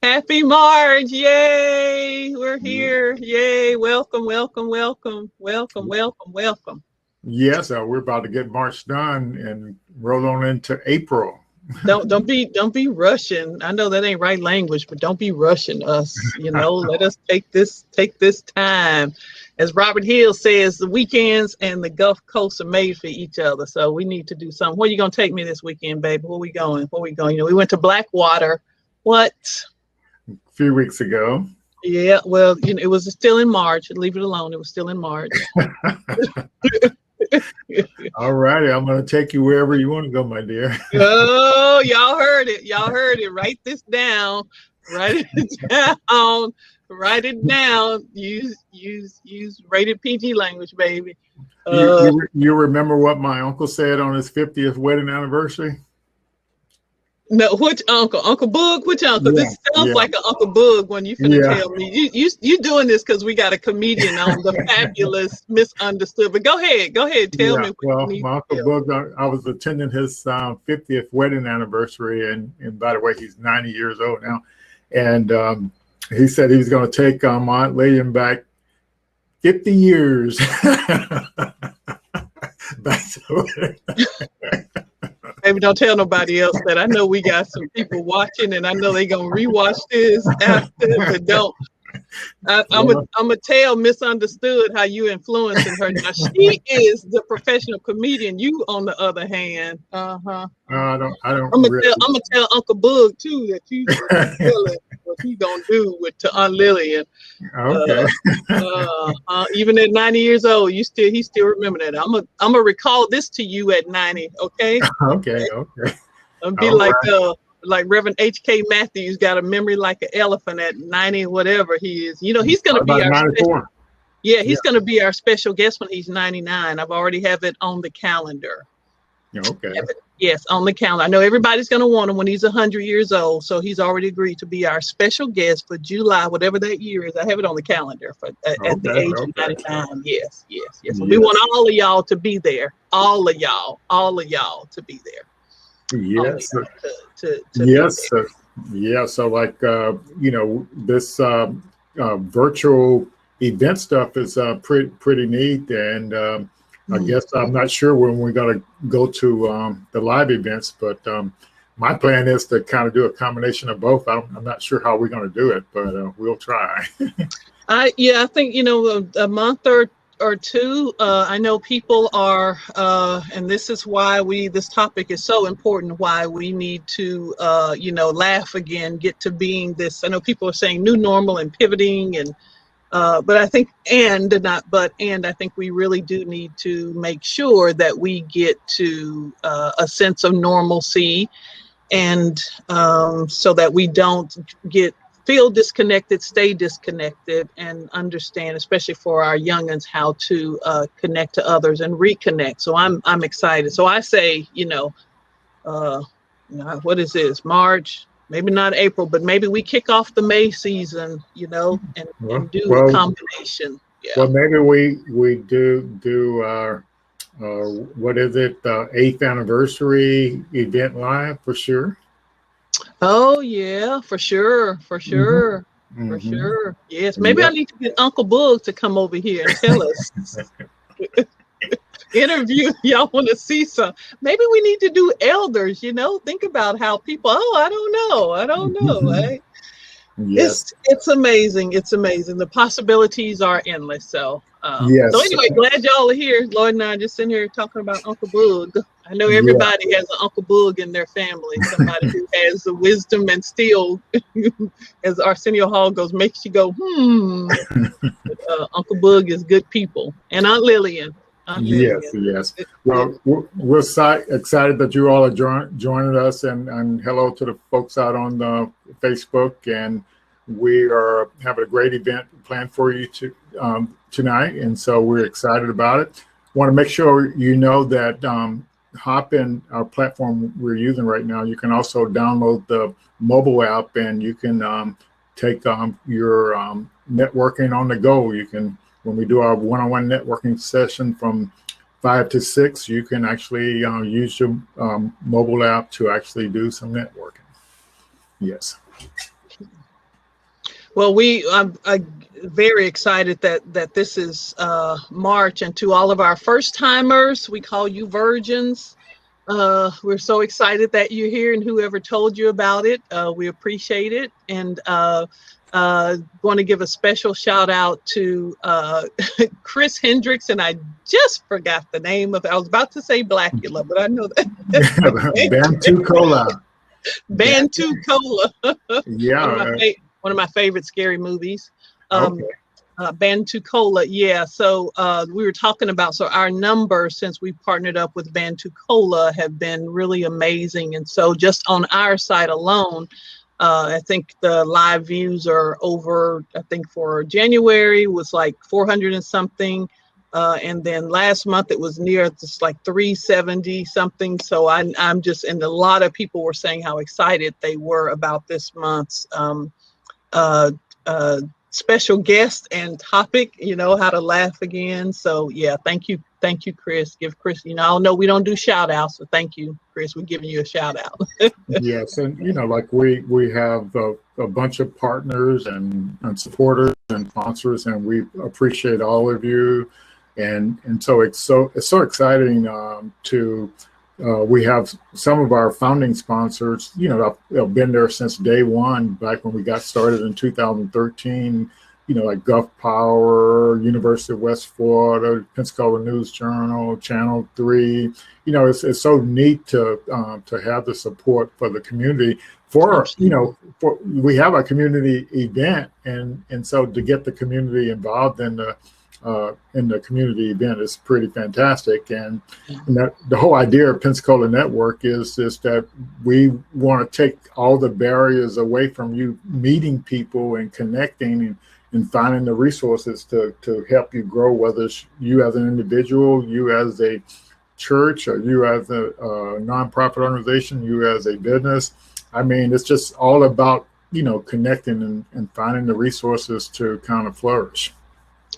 Happy March. Yay. We're here. Yay. Welcome, welcome, welcome, welcome, welcome, welcome. Yes, we're about to get March done and roll on into April. Don't be rushing. I know that ain't right language, but don't be rushing us. Let us take this time. As Robert Hill says, the weekends and the Gulf Coast are made for each other. So we need to do something. Where you gonna take me this weekend, baby? Where we going? Where we going? We went to Blackwater. What? A few weeks ago. Yeah, well, it was still in March. Leave it alone. It was still in March. All righty, I'm going to take you wherever you want to go, my dear. Oh, y'all heard it. Y'all heard it. Write this down. Write it down. Write it down. Use rated PG language, baby. You remember what my uncle said on his 50th wedding anniversary? No, which uncle? Uncle Boog? Which uncle? Yeah, This sounds like an Uncle Boog when you finna tell me. You doing this because we got a comedian on the fabulous Misunderstood. But go ahead. Tell me. Well, my Uncle Boog, I was attending his 50th wedding anniversary, and by the way, he's 90 years old now. And he said he was going to take my Aunt Lillian back 50 years. Baby, don't tell nobody else that. I know we got some people watching, and I know they're gonna rewatch this after. But don't. I'm gonna tell Misunderstood how you influencing her. Now she is the professional comedian. You, on the other hand, I don't. I'm gonna tell Uncle Boog too that you what he gonna do to Aunt Lillian. Okay. Even at 90 years old, he still remember that. I'm gonna recall this to you at 90. Okay. Okay. I'm be like Reverend H.K. Matthews got a memory like an elephant at 90, whatever he is. He's gonna be our 94. He's gonna be our special guest when he's 99. I've already have it on the calendar. Okay. Yes, on the calendar. I know everybody's going to want him when he's 100 years old. So he's already agreed to be our special guest for July, whatever that year is. I have it on the calendar at the age of 99. Yes. So we want all of y'all to be there. All of y'all to be there. Yes. Yes. Yeah. So like, this virtual event stuff is pretty neat. And I guess I'm not sure when we're going to go to the live events, but my plan is to kind of do a combination of both. I'm not sure how we're going to do it, but we'll try. I think, a month or two, I know people are, and this is why this topic is so important, why we need to, laugh again, get to being this. I know people are saying new normal and pivoting but I think, I think we really do need to make sure that we get to a sense of normalcy, and so that we don't feel disconnected, stay disconnected, and understand, especially for our youngins, how to connect to others and reconnect. So I'm excited. So I say, what is this, March? Maybe not April, but maybe we kick off the May season, and do a combination. Yeah. Well, maybe we do our what is it, the 8th anniversary event live for sure. Oh yeah, for sure. Mm-hmm. For sure. Yes. Maybe I need to get Uncle Boog to come over here and tell us. Interview. Y'all want to see some? Maybe we need to do elders. Think about how people. Oh, I don't know. Right? Yes. It's amazing. It's amazing. The possibilities are endless. So. Yes. So anyway, glad y'all are here. Lloyd and I just sitting here talking about Uncle Boog. I know everybody has an Uncle Boog in their family. Somebody who has the wisdom and still, as Arsenio Hall goes, makes you go, But, Uncle Boog is good people, and Aunt Lillian. Yes. Well, we're excited that you all are joining us, and hello to the folks out on the Facebook. And we are having a great event planned for you tonight, and so we're excited about it. Want to make sure you know that Hopin, our platform we're using right now, you can also download the mobile app, and you can take your networking on the go. You can. When we do our one-on-one networking session from 5 to 6, you can actually use your mobile app to actually do some networking. Yes. Well, I'm very excited that this is March, and to all of our first timers, we call you virgins. We're so excited that you're here, and whoever told you about it, we appreciate it. And want to give a special shout out to Chris Hendricks, and I just forgot the name of it. I was about to say Blackula, but I know that Bantucola. Bantucola. Yeah. One of my favorite scary movies. Okay. Bantucola, yeah. So we were talking about, so our numbers since we partnered up with Bantucola have been really amazing. And so just on our side alone, I think the live views are over, I think for January was like 400 and something. And then last month it was near just like 370 something. So I'm just, and a lot of people were saying how excited they were about this month's uh, special guest and topic, how to laugh again. So yeah, thank you, Chris. Give Chris, I know we don't do shout outs, so thank you, Chris. We're giving you a shout out. Yes, and like we have a bunch of partners and supporters and sponsors, and we appreciate all of you, and so it's so exciting to. We have some of our founding sponsors, they've been there since day one, back when we got started in 2013, like Gulf Power, University of West Florida, Pensacola News Journal, Channel 3. It's so neat to have the support for the community we have a community event, and so to get the community involved in the community event is pretty fantastic. And that the whole idea of Pensacola Network is that we want to take all the barriers away from you meeting people and connecting and finding the resources to help you grow, whether it's you as an individual, you as a church, or you as a nonprofit organization, you as a business. I mean, it's just all about, connecting and finding the resources to kind of flourish.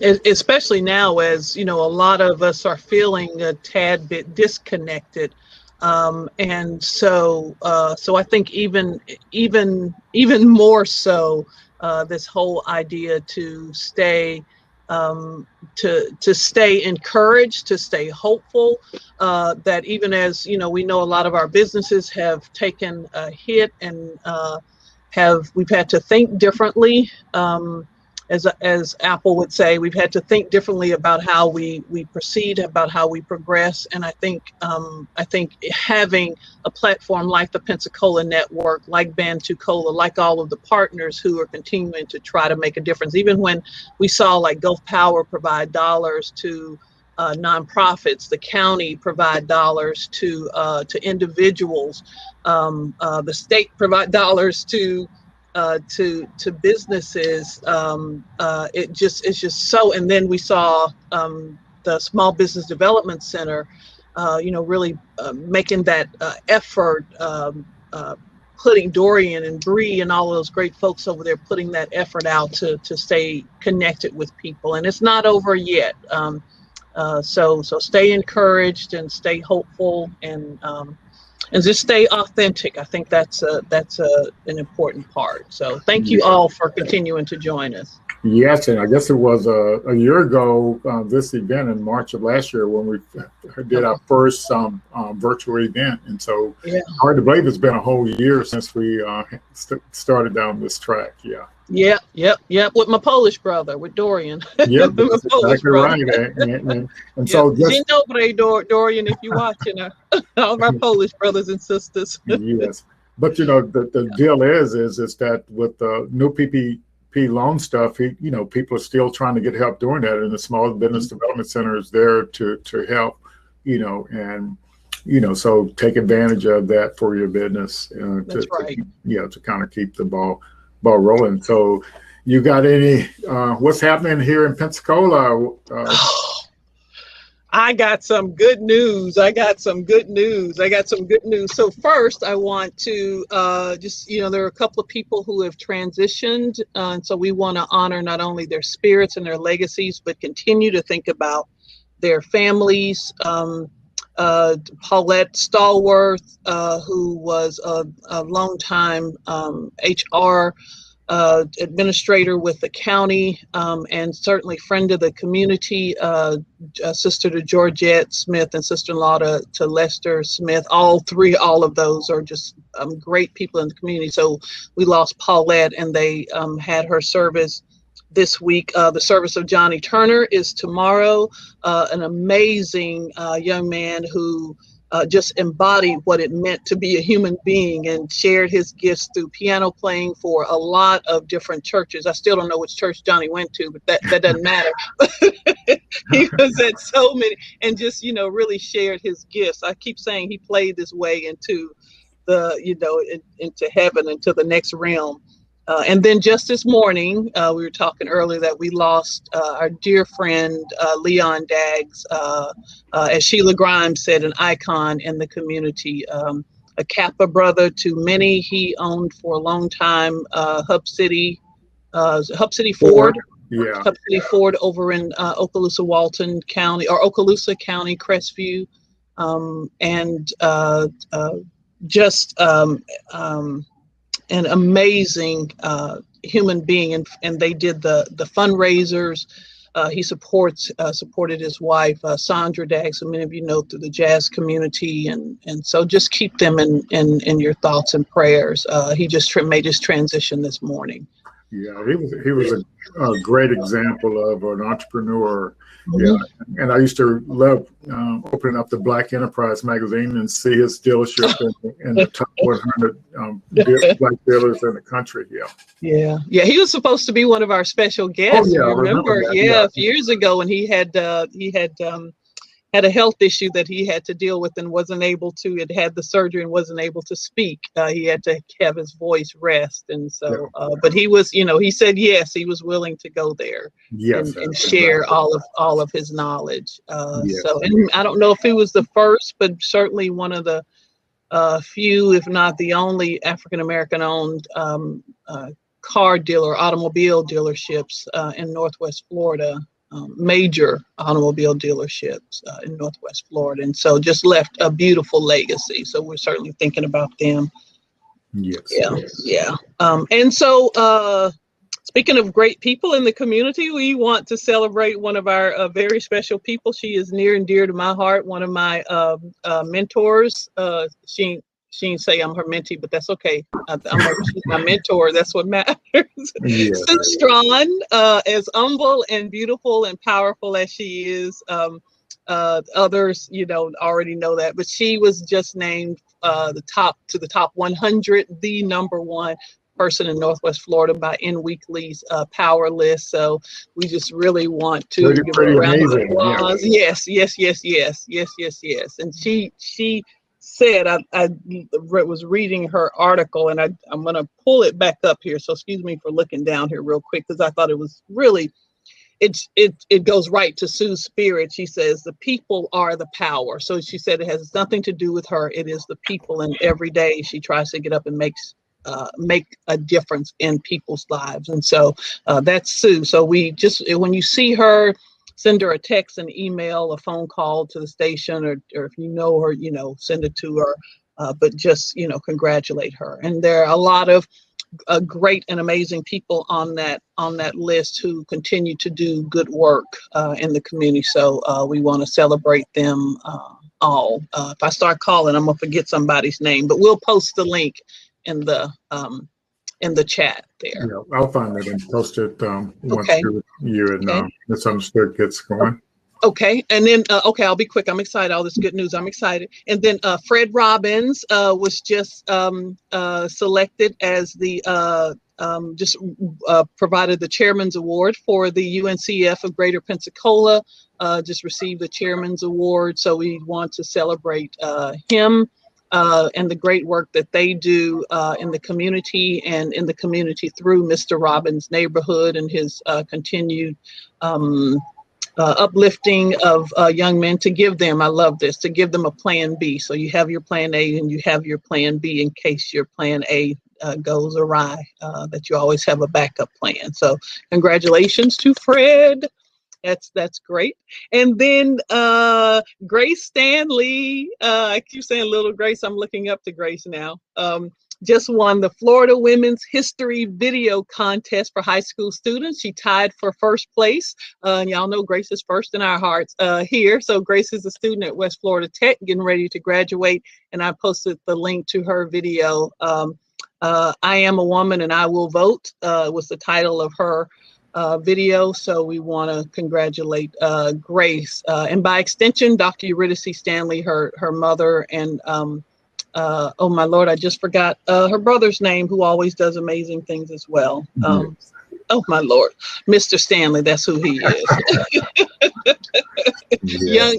Especially now, as a lot of us are feeling a tad bit disconnected, and so I think even more so, this whole idea to stay to stay encouraged, to stay hopeful, that even as we know a lot of our businesses have taken a hit, and we've had to think differently. As Apple would say, we've had to think differently about how we proceed, about how we progress. And I think having a platform like the Pensacola Network, like Bantucola, like all of the partners who are continuing to try to make a difference, even when we saw like Gulf Power provide dollars to nonprofits, the county provide dollars to individuals, the state provide dollars to businesses. It's just so. And then we saw the Small Business Development Center, really making that effort, putting Dorian and Bree and all of those great folks over there, putting that effort out to stay connected with people. And it's not over yet. So stay encouraged and stay hopeful, and just stay authentic. I think that's an important part. So thank you all for continuing to join us. Yes, and I guess it was a year ago, this event in March of last year, when we did our first virtual event. And so hard to believe it's been a whole year since we started down this track. Yeah. Yep. With my Polish brother, with Dorian. Yep, that's exactly right. And so Dzień dobry, Dorian, if you're watching, all of our Polish brothers and sisters. Yes, but the deal is that with the new PPP loan stuff, people are still trying to get help doing that, and the Small Business Development Center is there to help, and so take advantage of that for your business. That's right. To kind of keep the ball rolling. So you got any what's happening here in Pensacola? I got some good news. So first, I want to just, there are a couple of people who have transitioned. And so we want to honor not only their spirits and their legacies, but continue to think about their families. Paulette Stallworth, who was a longtime HR administrator with the county, and certainly friend of the community, sister to Georgette Smith and sister-in-law to Lester Smith. All of those are just great people in the community. So we lost Paulette, and they had her service this week. The service of Johnny Turner is tomorrow. An amazing young man who just embodied what it meant to be a human being and shared his gifts through piano playing for a lot of different churches. I still don't know which church Johnny went to, but that doesn't matter. He was at so many, and just, really shared his gifts. I keep saying he played his way into into heaven, into the next realm. And then just this morning, we were talking earlier that we lost our dear friend, Leon Daggs, as Sheila Grimes said, an icon in the community, a Kappa brother to many. He owned for a long time Hub City Ford. Yeah. Hub City Ford over in Okaloosa Walton County, or Okaloosa County, Crestview. And just an amazing human being, and they did the fundraisers. He supported his wife Sandra Daggs, who many of you know through the jazz community, and so just keep them in your thoughts and prayers. He just made his transition this morning. Yeah, he was a great example of an entrepreneur. Mm-hmm. Yeah, and I used to love opening up the Black Enterprise magazine and see his dealership in the top 100 black dealers in the country. Yeah. He was supposed to be one of our special guests. Oh, yeah, Remember? A few years ago when he had had a health issue that he had to deal with and wasn't able to. It had the surgery and wasn't able to speak. He had to have his voice rest, and so. But he was, he said yes. He was willing to go there and share all of his knowledge. So, and I don't know if he was the first, but certainly one of the few, if not the only, African American owned car dealer, automobile dealerships in Northwest Florida. Major automobile dealerships in Northwest Florida, and so just left a beautiful legacy. So we're certainly thinking about them. And so speaking of great people in the community, we want to celebrate one of our very special people. She is near and dear to my heart. One of my mentors. She didn't say I'm her mentee, but that's okay. She's my mentor. That's what matters. Sue Strawn, as humble and beautiful and powerful as she is, others, already know that. But she was just named the top 100, the number one person in Northwest Florida by In Weekly's Power List. So we just really want to give her a round of applause. Yes. And she said, I was reading her article, and I'm going to pull it back up here. So excuse me for looking down here real quick, because I thought it was really, it goes right to Sue's spirit. She says, the people are the power. So she said it has nothing to do with her. It is the people, and every day she tries to get up and make a difference in people's lives. And so that's Sue. So we just, when you see her, send her a text, an email, a phone call to the station, or if you know her, send it to her. But just, congratulate her. And there are a lot of great and amazing people on that list who continue to do good work in the community. So we want to celebrate them all. If I start calling, I'm gonna forget somebody's name, but we'll post the link in the chat there. Yeah, I'll find it and post it once you and Misunderstood gets going. Okay, and then I'll be quick. I'm excited. All this good news. I'm excited. And then Fred Robbins was just selected as the provided the Chairman's Award for the UNCF of Greater Pensacola. Just received the Chairman's Award, so we want to celebrate him. And the great work that they do in the community and in the community through Mr. Robbins' neighborhood and his continued uplifting of young men, to give them, I love this, to give them a plan B. So you have your plan A and you have your plan B in case your plan A goes awry, that you always have a backup plan. So congratulations to Fred. That's great. And then Grace Stanley, I keep saying little Grace, I'm looking up to Grace now. just won the Florida Women's History Video Contest for high school students. She tied for first place. And y'all know Grace is first in our hearts here. So Grace is a student at West Florida Tech, getting ready to graduate. And I posted the link to her video. I Am a Woman and I Will Vote was the title of her video. So we want to congratulate Grace. And by extension, Dr. Eurydice Stanley, her mother, and oh my Lord, I just forgot her brother's name, who always does amazing things as well. Oh my Lord, Mr. Stanley, that's who he is.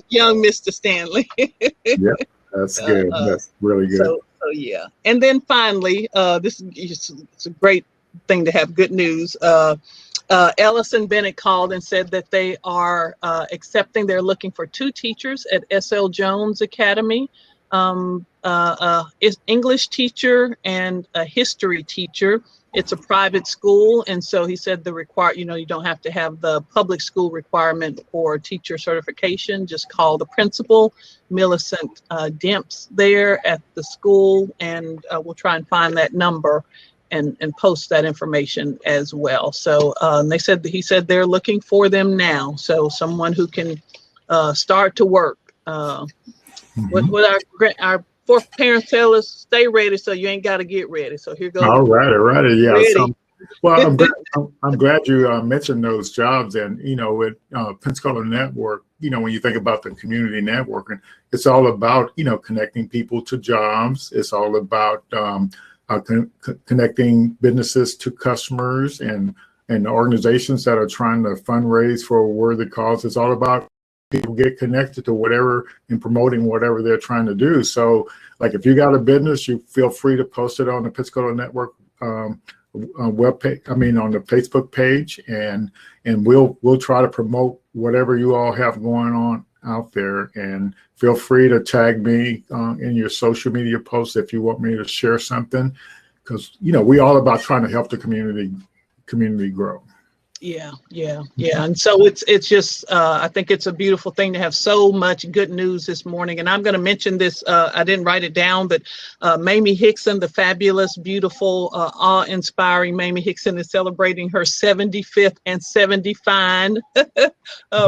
young Mr. Stanley. Yeah, that's good. That's really good. So yeah. And then finally, it's a great thing to have good news. Ellison Bennett called and said that they are accepting, they're looking for 2 teachers at S.L. Jones Academy, English teacher and a history teacher. It's a private school. And so he said you don't have to have the public school requirement for teacher certification. Just call the principal, Millicent Demps, there at the school. And we'll try and find that number and post that information as well. So he said they're looking for them now. So someone who can start to work. What our fourth parents tell us, stay ready so you ain't got to get ready. So here goes. All right. Yeah. Ready. So, well, I'm glad you mentioned those jobs. And, with Pensacola Network, when you think about the community networking, it's all about, connecting people to jobs. It's all about connecting businesses to customers and organizations that are trying to fundraise for a worthy cause. It's all about people get connected to whatever and promoting whatever they're trying to do. So like if you got a business, you feel free to post it on the Pensacola Network webpage, on the Facebook page, and we'll try to promote whatever you all have going on out there. And feel free to tag me in your social media posts if you want me to share something, because we all about trying to help the community grow. Yeah. And so it's just, I think it's a beautiful thing to have so much good news this morning. And I'm going to mention this, I didn't write it down, but Mamie Hickson, the fabulous, beautiful, awe-inspiring Mamie Hickson, is celebrating her 75th and 75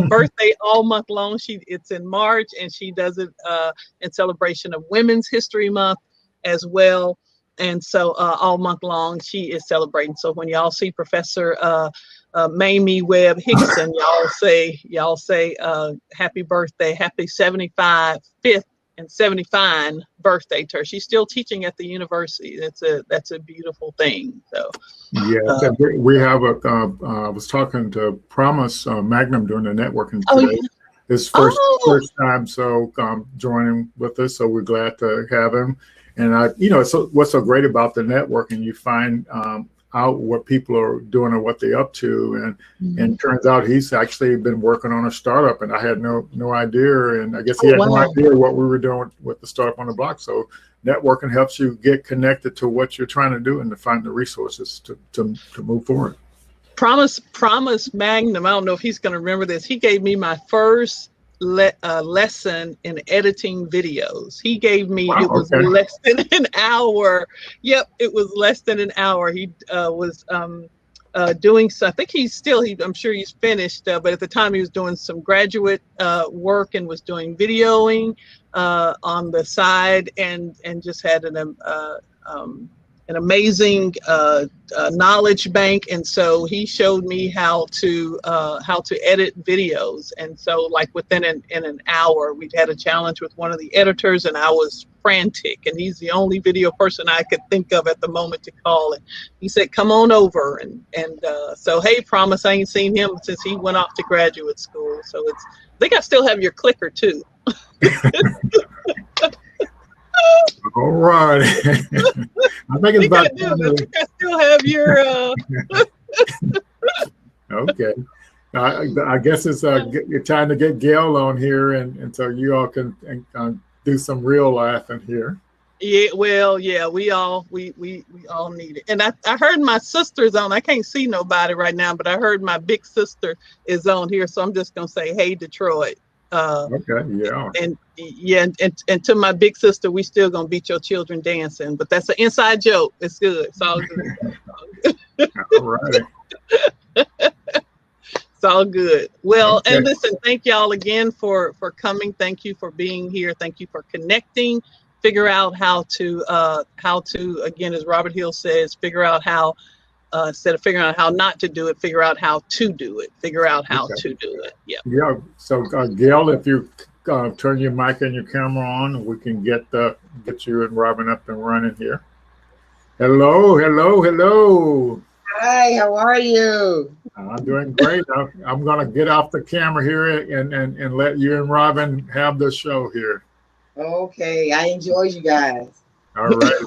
birthday all month long. It's in March, and she does it in celebration of Women's History Month as well. And so all month long, she is celebrating. So when y'all see Professor Mamie Webb Hickson, y'all say happy birthday, happy 75th and 75 birthday to her. She's still teaching at the university. That's a beautiful thing. So yeah, we have I was talking to Promise Magnum during the networking today. Yeah. His first time, so joining with us. So we're glad to have him. And what's so great about the networking, you find out what people are doing or what they're up to, and turns out he's actually been working on a startup, and I had no idea, and I guess he had no idea what we were doing with the Startup on the Block. So networking helps you get connected to what you're trying to do and to find the resources to move forward. Promise Magnum, I don't know if he's going to remember this. He gave me my first lesson in editing videos. He gave me, it was less than an hour. Yep, it was less than an hour. He was doing so. I think I'm sure he's finished, but at the time he was doing some graduate work and was doing videoing on the side, and just had an amazing knowledge bank. And so he showed me how to edit videos. And so like within an hour, we'd had a challenge with one of the editors, and I was frantic, and he's the only video person I could think of at the moment to call. And he said, come on over. And so, hey, Promise, I ain't seen him since he went off to graduate school. So I think I still have your clicker too. All right. I think it's about I still have your okay. I guess it's time to get Gail on here, and so you all can do some real laughing here. Yeah, well, yeah, we all need it. And I heard my sister's on. I can't see nobody right now, but I heard my big sister is on here, so I'm just gonna say, hey, Detroit. Okay, yeah. And yeah, and to my big sister, we still gonna beat your children dancing, but that's an inside joke. It's good. It's all good. All right. It's all good. Well, Okay. and listen, thank y'all again for coming. Thank you for being here. Thank you for connecting. Figure out how to again, as Robert Hill says, figure out how instead of figuring out how not to do it, figure out how to do it. Figure out how Okay. to do it. Yeah. Yeah. So, Gail, if you turn your mic and your camera on, we can get you and Robin up and running here. Hello, hello, hello. Hi, how are you? I'm doing great. I'm going to get off the camera here and let you and Robin have the show here. Okay, I enjoy you guys. All right.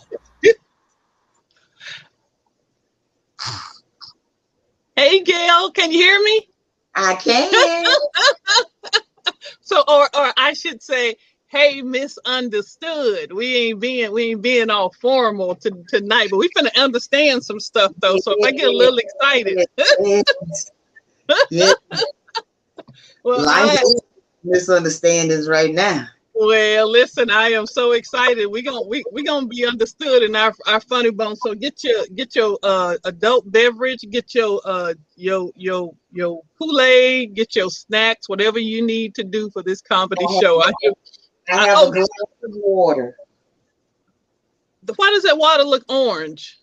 Hey, Gail, can you hear me? I can. So, or I should say, hey, misunderstood. We ain't being all formal tonight, but we finna understand some stuff though. So if I get a little excited, Yes. well, Life is misunderstandings right now. well, listen, I am so excited. We gonna be understood in our funny bone. So get your adult beverage, get your Kool-Aid, get your snacks, whatever you need to do for this comedy show. I have a glass of water. Why does that water look orange?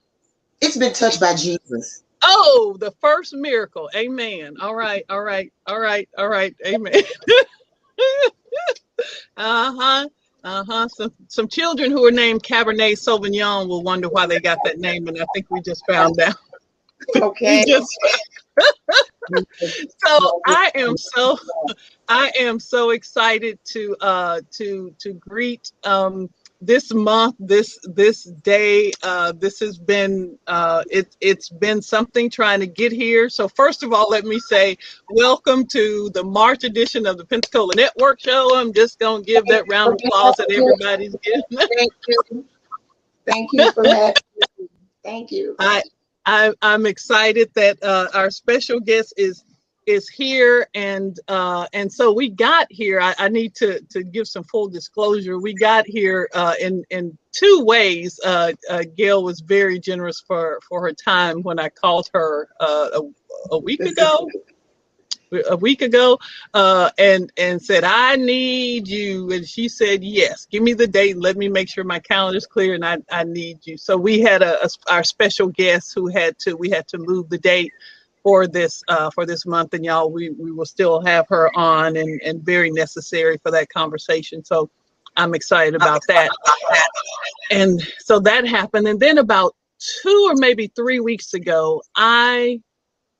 It's been touched by Jesus. Oh, the first miracle. Amen. All right. Amen. Uh-huh. Uh-huh. Some children who are named Cabernet Sauvignon will wonder why they got that name, and I think we just found out. Okay. So I am so excited to greet this month, this day. This has been it's been something trying to get here. So first of all, let me say welcome to the March edition of the Pensacola Network Show. I'm just gonna give that round of applause that everybody's giving. Thank you. Thank you for having me. Thank you. I'm excited that our special guest is here, and so we got here. I need to give some full disclosure. We got here in two ways. Gail was very generous for her time when I called her a week ago. And said, I need you. And she said, yes, give me the date and let me make sure my calendar's clear, and I need you. So we had our special guest who we had to move the date for this month, and y'all, we will still have her on, and very necessary for that conversation. So I'm excited about that. And so that happened. And then about 2 or maybe 3 weeks ago, I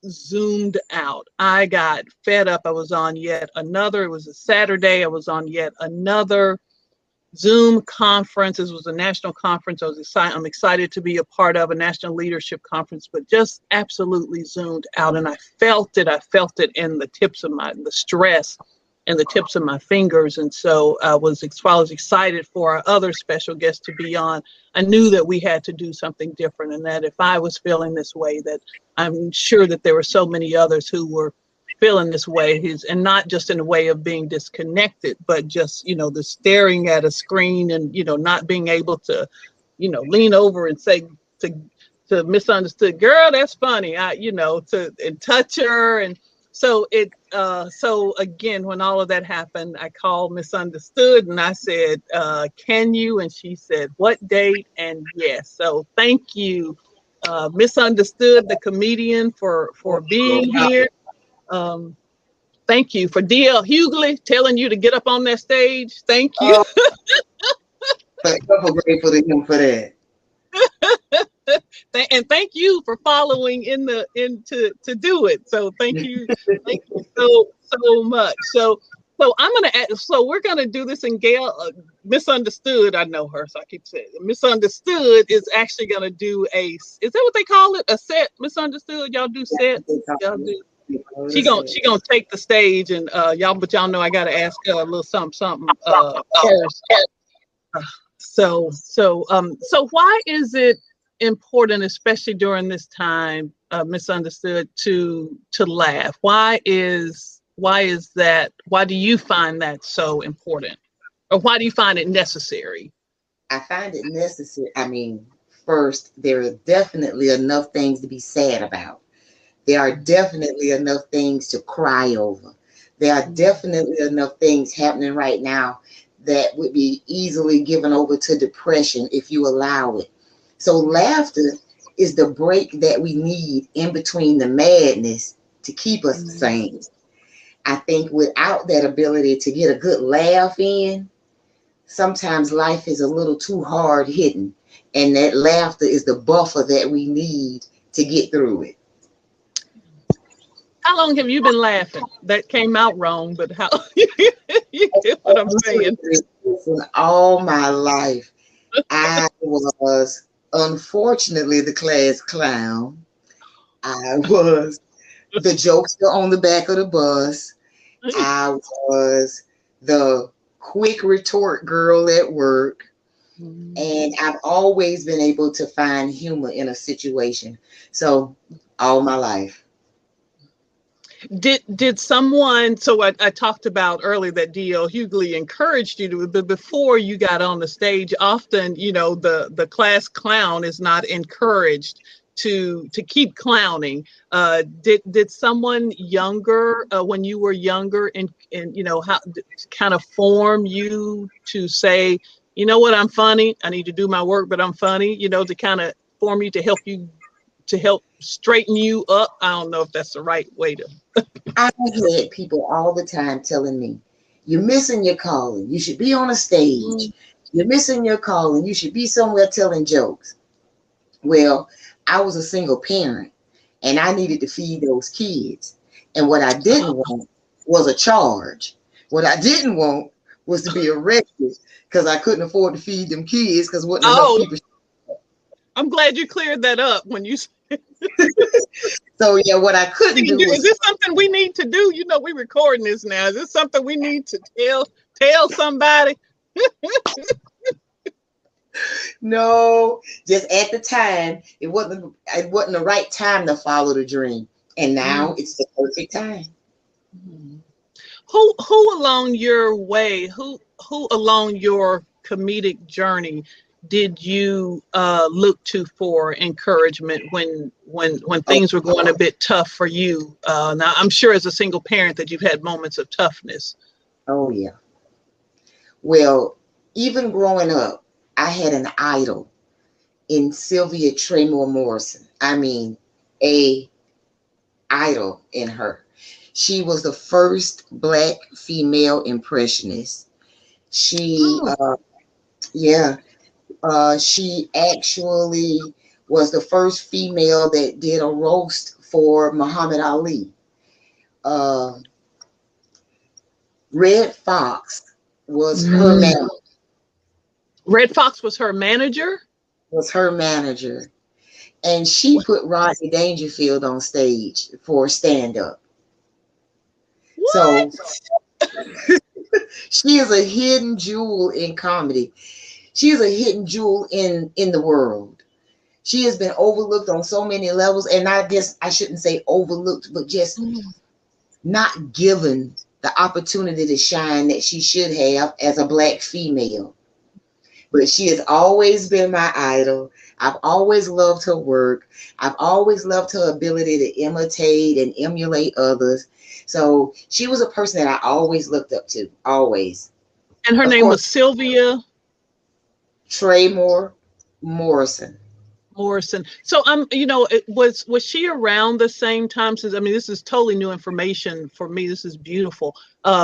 zoomed out. I got fed up. I was on yet another, it was a Saturday, I was on yet another Zoom conference. This was a national conference. I'm excited to be a part of a national leadership conference, but just absolutely zoomed out. And I felt it in the stress and the tips of my fingers. And so I was excited for our other special guest to be on. I knew that we had to do something different, and that if I was feeling this way, that I'm sure that there were so many others who were feeling this way, and not just in a way of being disconnected, but just, the staring at a screen and, not being able to, lean over and say to misunderstood, girl, that's funny. And touch her. And so so again, when all of that happened, I called Misunderstood and I said, can you? And she said, what date? And yes. So thank you, Misunderstood, the comedian, for being here. Thank you for DL Hughley telling you to get up on that stage. Thank you. I'm grateful to him for that. And thank you for following to do it. So thank you so much. So we're gonna do this, and Gail, Misunderstood, I know her, so I keep saying it. Misunderstood is actually gonna do is that what they call it? A set? Misunderstood? Y'all do sets? Y'all do. She gonna take the stage, and y'all know I gotta ask a little something first. So why is it important, especially during this time, Misunderstood, to laugh? Why is Why is that? Why do you find that so important? Or why do you find it necessary? I find it necessary. I mean, first, there are definitely enough things to be sad about. There are definitely enough things to cry over. There are definitely enough things happening right now that would be easily given over to depression if you allow it. So laughter is the break that we need in between the madness to keep us sane. I think without that ability to get a good laugh in, sometimes life is a little too hard hitting, and that laughter is the buffer that we need to get through it. How long have you been laughing? That came out wrong, but how you get what I'm saying? Listen, all my life, I was unfortunately the class clown. I was the jokester on the back of the bus. I was the quick retort girl at work. And I've always been able to find humor in a situation. So all my life. Did someone, so I talked about earlier that D.L. Hughley encouraged you to, but before you got on the stage, often, the class clown is not encouraged to keep clowning. Did someone younger, when you were younger, and how kind of form you to say, you know what, I'm funny, I need to do my work, but I'm funny, to kind of form you to help straighten you up? I don't know if that's the right way to. I had people all the time telling me, you're missing your calling. You should be on a stage. You're missing your calling. You should be somewhere telling jokes. Well, I was a single parent and I needed to feed those kids. And what I didn't want was a charge. What I didn't want was to be arrested because I couldn't afford to feed them kids because wasn't enough people. I'm glad you cleared that up when you. So yeah, what I couldn't do was. Is this something we need to do? We're recording this now. Is this something we need to tell somebody? No, just at the time, it wasn't the right time to follow the dream. And now it's the perfect time. Who along your way, who along your comedic journey did you look to for encouragement when things were going a bit tough for you? Now, I'm sure as a single parent that you've had moments of toughness. Oh, yeah. Well, even growing up, I had an idol in Sylvia Tremor Morrison. I mean, a idol in her. She was the first Black female impressionist. She actually was the first female that did a roast for Muhammad Ali. Red Fox was her manager. Red Fox was her manager? Was her manager. And she put Rodney Dangerfield on stage for stand-up. So she is a hidden jewel in comedy. She is a hidden jewel in the world. She has been overlooked on so many levels, and I guess I shouldn't say overlooked, but just not given the opportunity to shine that she should have as a Black female. But she has always been my idol. I've always loved her work. I've always loved her ability to imitate and emulate others. So she was a person that I always looked up to, always. And her name was Sylvia Tremor Morrison. So was she around the same time? Since this is totally new information for me. This is beautiful.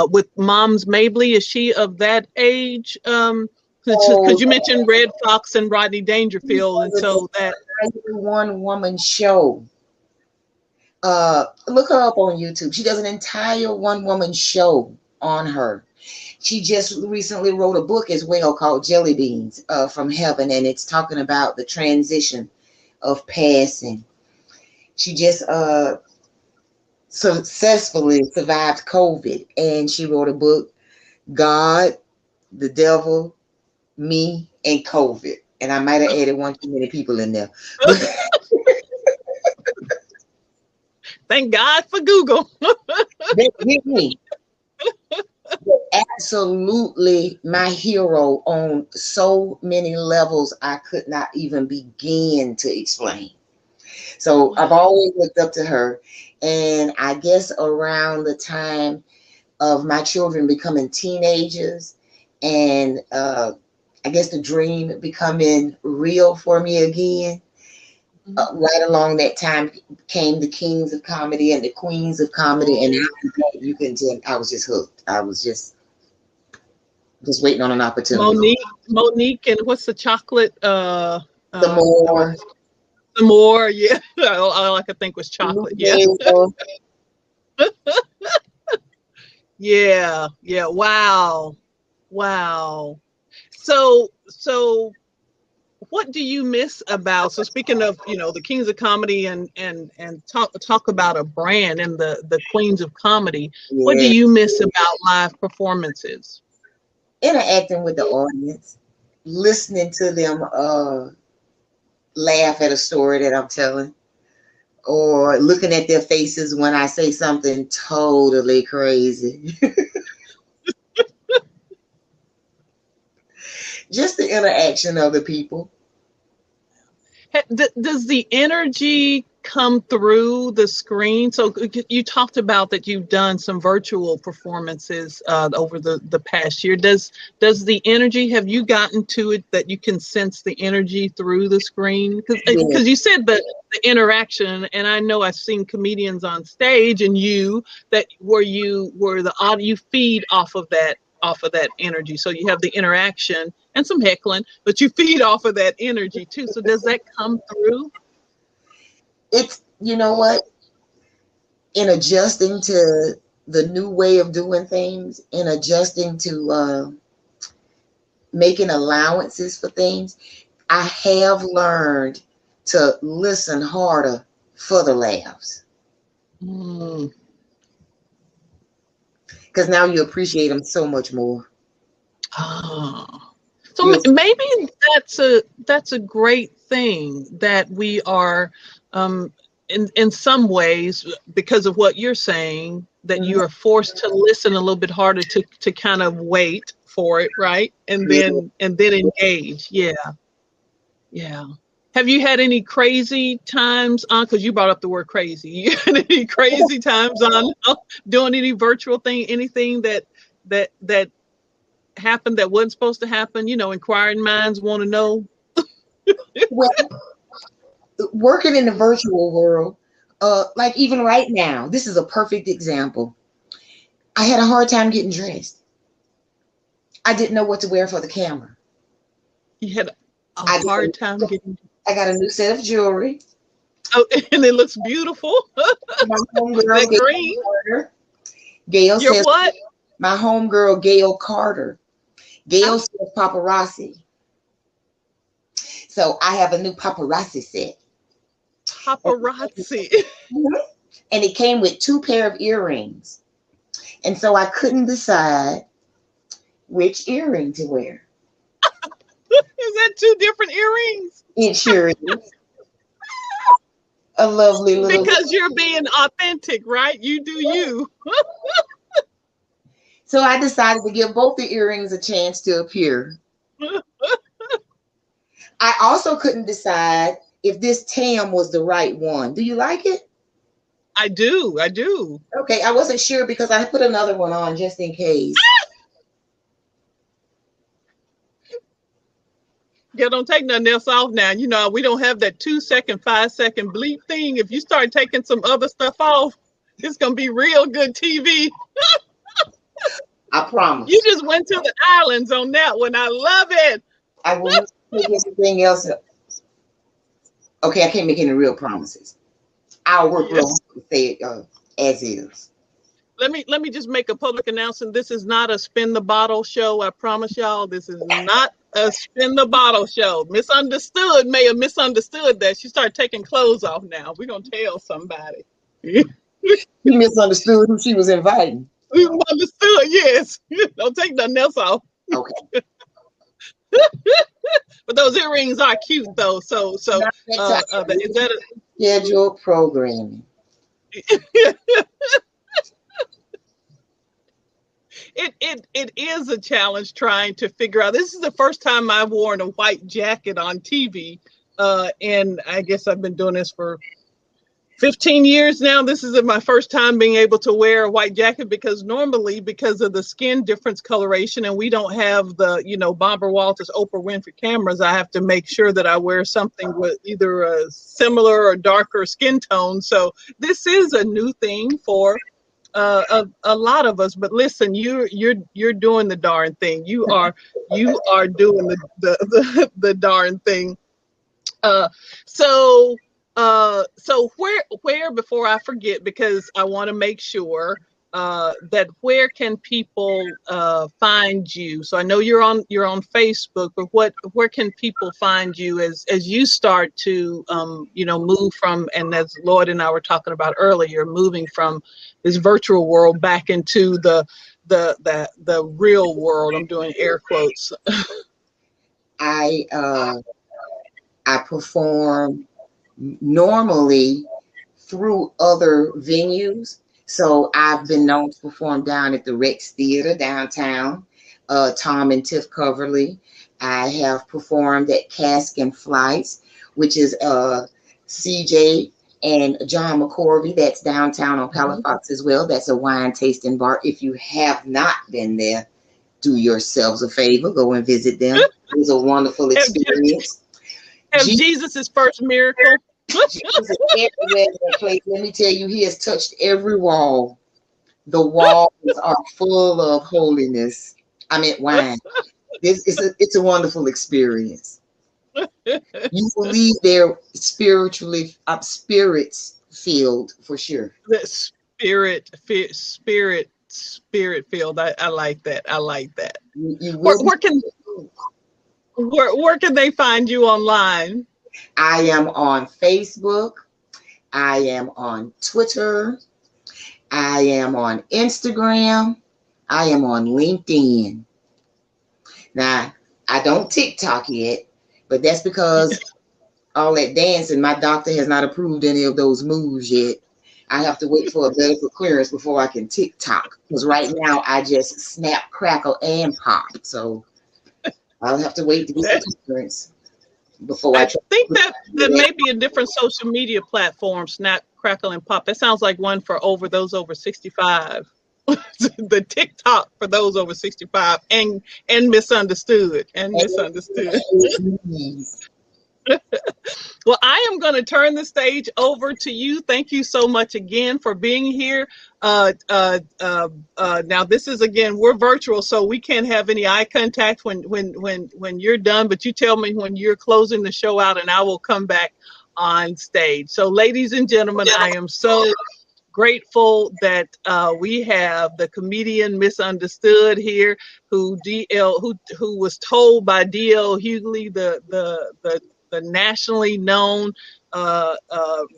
With Moms Mabley, is she of that age? Because you mentioned Red Fox and Rodney Dangerfield, and so that one woman show. Look her up on YouTube. She does an entire one woman show on her. She just recently wrote a book as well called Jelly Beans from Heaven, and it's talking about the transition of passing. She just successfully survived COVID, and she wrote a book, God, the Devil, Me, and COVID. And I might have added one too many people in there. Thank God for Google. Hear me. Absolutely my hero on so many levels I could not even begin to explain. So I've always looked up to her. And I guess around the time of my children becoming teenagers and I guess the dream becoming real for me again, right along that time came the kings of comedy and the queens of comedy. And after that, you can tell I was just hooked. I was just waiting on an opportunity. Monique, and what's the chocolate? The more. The more, yeah. All I could think was chocolate. Yeah. Yeah. Yeah. Wow. Wow. So what do you miss about, so speaking of, the kings of comedy and talk about a brand and the queens of comedy, what do you miss about live performances? Interacting with the audience, listening to them laugh at a story that I'm telling, or looking at their faces when I say something totally crazy. Just the interaction of the people. Does the energy come through the screen? So you talked about that you've done some virtual performances over the past year. Does the energy, have you gotten to it that you can sense the energy through the screen? Because you said the interaction, and I know I've seen comedians on stage and you feed off of that energy. So you have the interaction and some heckling, but you feed off of that energy too. So does that come through? It's, you know what? In adjusting to the new way of doing things, in adjusting to making allowances for things, I have learned to listen harder for the laughs. Because now you appreciate them so much more. So maybe that's a great thing that we are, in some ways, because of what you're saying, that you are forced to listen a little bit harder to kind of wait for it, right? And then engage. Yeah. Have you had any crazy times on, because you brought up the word crazy, you had any crazy times on doing any virtual thing, anything that happened that wasn't supposed to happen? Inquiring minds want to know. Well, working in the virtual world, like even right now, this is a perfect example. I had a hard time getting dressed. I didn't know what to wear for the camera. You had a hard time getting. I got a new set of jewelry. Oh, and it looks beautiful. My homegirl, Gail says, what? My homegirl, Gail Carter. Gail says paparazzi. So I have a new paparazzi set. Paparazzi. And it came with 2 pair of earrings. And so I couldn't decide which earring to wear. Is that 2 different earrings? It sure is. A lovely little. Because you're being authentic, right? You do you. So I decided to give both the earrings a chance to appear. I also couldn't decide if this tam was the right one. Do you like it? I do. Okay, I wasn't sure because I put another one on just in case. Yeah, don't take nothing else off now. We don't have that 2-second, 5-second bleep thing. If you start taking some other stuff off, it's going to be real good TV. I promise. You just went to the islands on that one. I love it. I will not take anything else. Okay, I can't make any real promises. I'll work real hard to say it as is. Let me just make a public announcement. This is not a spin the bottle show. I promise y'all, this is not a spin the bottle show. Misunderstood may have misunderstood that. She started taking clothes off now. We're going to tell somebody. You misunderstood who she was inviting. We understood, yes. Don't take nothing else off. Okay. But those earrings are cute, though. So is that scheduled programming? it is a challenge trying to figure out. This is the first time I've worn a white jacket on TV, and I guess I've been doing this for 15 years now. This is my first time being able to wear a white jacket, because normally, because of the skin difference coloration, and we don't have the, Barbara Walters, Oprah Winfrey cameras, I have to make sure that I wear something with either a similar or darker skin tone. So this is a new thing for a lot of us. But listen, you're doing the darn thing. You are doing the darn thing. So where before I forget, because I want to make sure that where can people find you? So I know you're on Facebook, but where can people find you as you start to move from, and as Lloyd and I were talking about earlier, moving from this virtual world back into the real world? I'm doing air quotes. I perform normally through other venues. So I've been known to perform down at the Rex Theater downtown, Tom and Tiff Coverly. I have performed at Cask and Flights, which is CJ and John McCorvey. That's downtown on Palafox as well. That's a wine tasting bar. If you have not been there, do yourselves a favor, go and visit them. It was a wonderful experience. Jesus' first miracle. Jesus is everywhere in that place. Let me tell you, he has touched every wall. The walls are full of holiness. I mean, wine. It's a wonderful experience. You will leave there spiritually, spirits filled for sure. The spirit filled. I like that. I like that. Where can they find you online? I am on Facebook. I am on Twitter. I am on Instagram. I am on LinkedIn. Now, I don't TikTok yet, but that's because all that dancing, my doctor has not approved any of those moves yet. I have to wait for a medical clearance before I can TikTok, because right now I just snap, crackle, and pop. So I'll have to wait to get the clearance before I think that may be a different social media platform, Snap, Crackle, and Pop. That sounds like one for those over 65. The TikTok for those over 65 and misunderstood. Well, I am going to turn the stage over to you. Thank you so much again for being here. Now, this is, again, we're virtual, so we can't have any eye contact when you're done. But you tell me when you're closing the show out, and I will come back on stage. So, ladies and gentlemen, I am so grateful that we have the comedian Misunderstood here, who was told by D.L. Hughley, the nationally known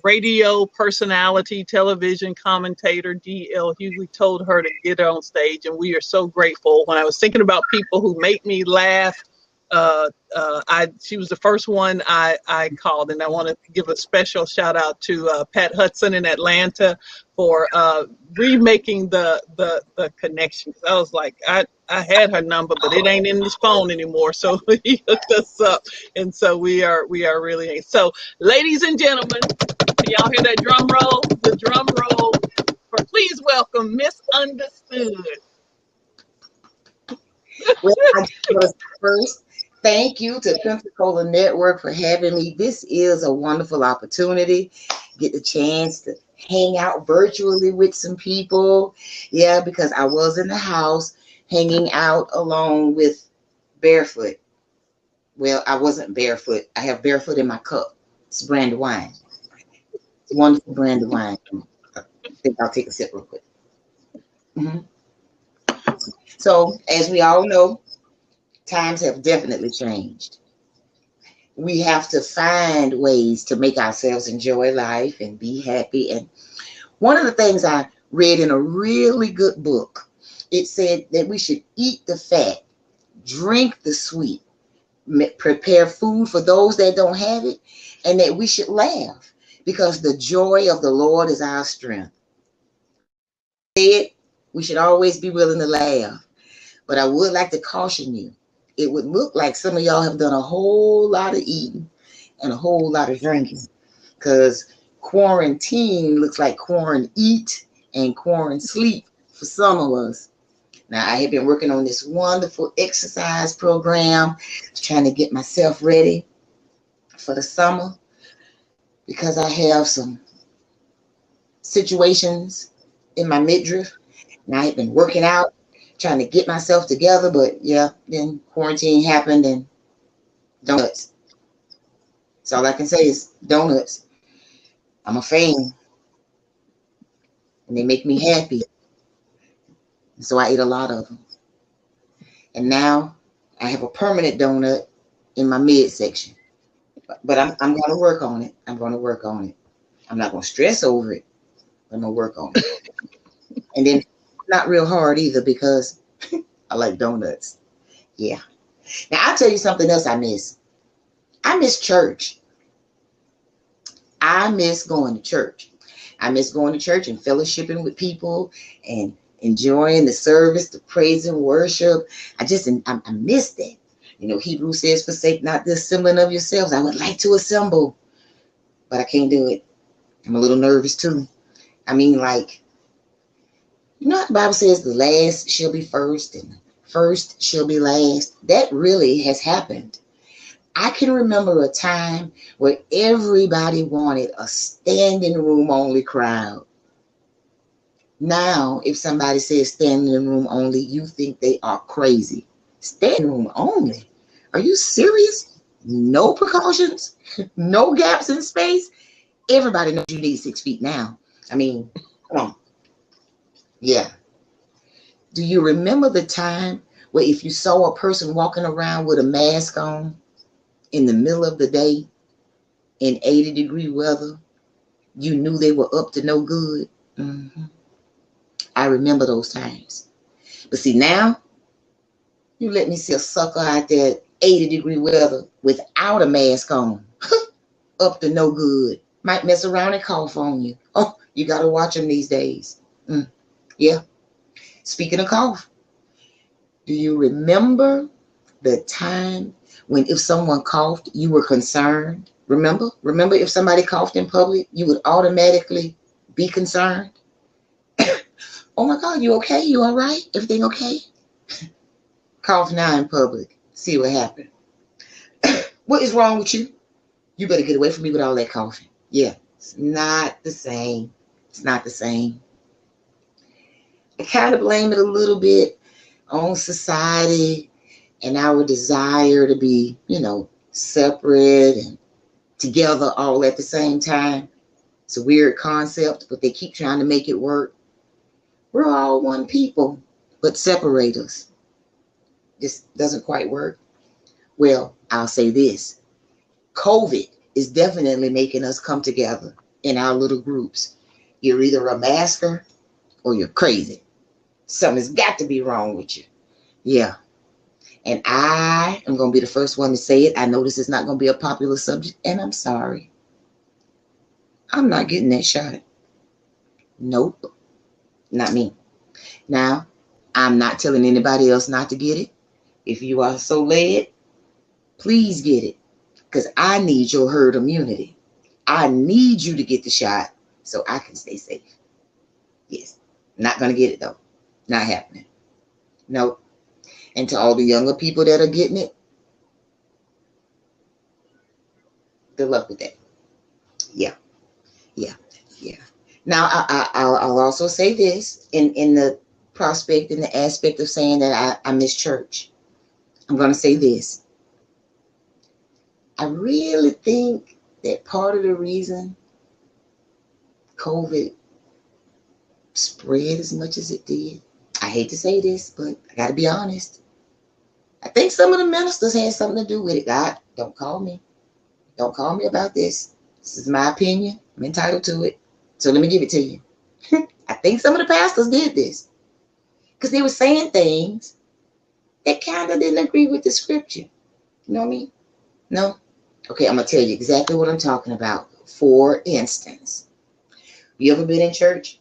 radio personality, television commentator, D.L. Hughley, told her to get on stage, and we are so grateful. When I was thinking about people who make me laugh, she was the first one I called, and I want to give a special shout out to Pat Hudson in Atlanta for remaking the connection. I was like, I had her number, but it ain't in this phone anymore. So he hooked us up, and so we are really. So, ladies and gentlemen, y'all hear that drum roll? The drum roll. Please welcome Misunderstood. Well, I just first thank you to Pensacola Network for having me. This is a wonderful opportunity. Get the chance to hang out virtually with some people. Yeah, because I was in the house hanging out alone with Barefoot. Well, I wasn't barefoot. I have Barefoot in my cup. It's a brand of wine. It's a wonderful brand of wine. I think I'll take a sip real quick. Mm-hmm. So, as we all know, times have definitely changed. We have to find ways to make ourselves enjoy life and be happy. And one of the things I read in a really good book, it said that we should eat the fat, drink the sweet, prepare food for those that don't have it, and that we should laugh because the joy of the Lord is our strength. We should always be willing to laugh. But I would like to caution you. It would look like some of y'all have done a whole lot of eating and a whole lot of drinking, because quarantine looks like quarantine eat and quarantine sleep for some of us. Now, I have been working on this wonderful exercise program, trying to get myself ready for the summer, because I have some situations in my midriff, and I have been working out, trying to get myself together. But yeah, then quarantine happened and donuts. So all I can say is donuts. I'm a fan, and they make me happy. And so I ate a lot of them. And now I have a permanent donut in my midsection. But I'm going to work on it. I'm going to work on it. I'm not going to stress over it. I'm going to work on it. And then not real hard either, because I like donuts. Yeah. Now, I'll tell you something else I miss. I miss church. I miss going to church. I miss going to church and fellowshipping with people and enjoying the service, the praise and worship. I miss that. You know, Hebrews says, forsake not the assembling of yourselves. I would like to assemble, but I can't do it. I'm a little nervous too. I mean, like, you know what the Bible says, the last shall be first and first shall be last. That really has happened. I can remember a time where everybody wanted a standing room only crowd. Now, if somebody says standing room only, you think they are crazy. Standing room only? Are you serious? No precautions? No gaps in space? Everybody knows you need 6 feet now. I mean, come on. Yeah. Do you remember the time where if you saw a person walking around with a mask on in the middle of the day in 80-degree weather, you knew they were up to no good? Mm-hmm. I remember those times. But see, now, you let me see a sucker out there 80-degree weather without a mask on. Up to no good. Might mess around and cough on you. Oh, you got to watch them these days. Yeah. Speaking of cough, do you remember the time when if someone coughed, you were concerned? Remember if somebody coughed in public, you would automatically be concerned? Oh my God, you okay? You all right? Everything okay? Cough now in public. See what happened. What is wrong with you? You better get away from me with all that coughing. Yeah, it's not the same. It's not the same. I kind of blame it a little bit on society and our desire to be, separate and together all at the same time. It's a weird concept, but they keep trying to make it work. We're all one people, but separate us. This doesn't quite work. Well, I'll say this. COVID is definitely making us come together in our little groups. You're either a masker or you're crazy. Something's got to be wrong with you. Yeah. And I am going to be the first one to say it. I know this is not going to be a popular subject, and I'm sorry. I'm not getting that shot. Nope. Not me. Now, I'm not telling anybody else not to get it. If you are so led, please get it, because I need your herd immunity. I need you to get the shot so I can stay safe. Yes. Not going to get it, though. Not happening. Nope. And to all the younger people that are getting it, good luck with that. Yeah. Now, I'll also say this in the prospect, in the aspect of saying that I miss church. I'm going to say this. I really think that part of the reason COVID spread as much as it did, I hate to say this, but I got to be honest. I think some of the ministers had something to do with it. God, don't call me. Don't call me about this. This is my opinion. I'm entitled to it. So let me give it to you. I think some of the pastors did this because they were saying things that kind of didn't agree with the scripture. You know what I mean? No? Okay, I'm going to tell you exactly what I'm talking about. For instance, you ever been in church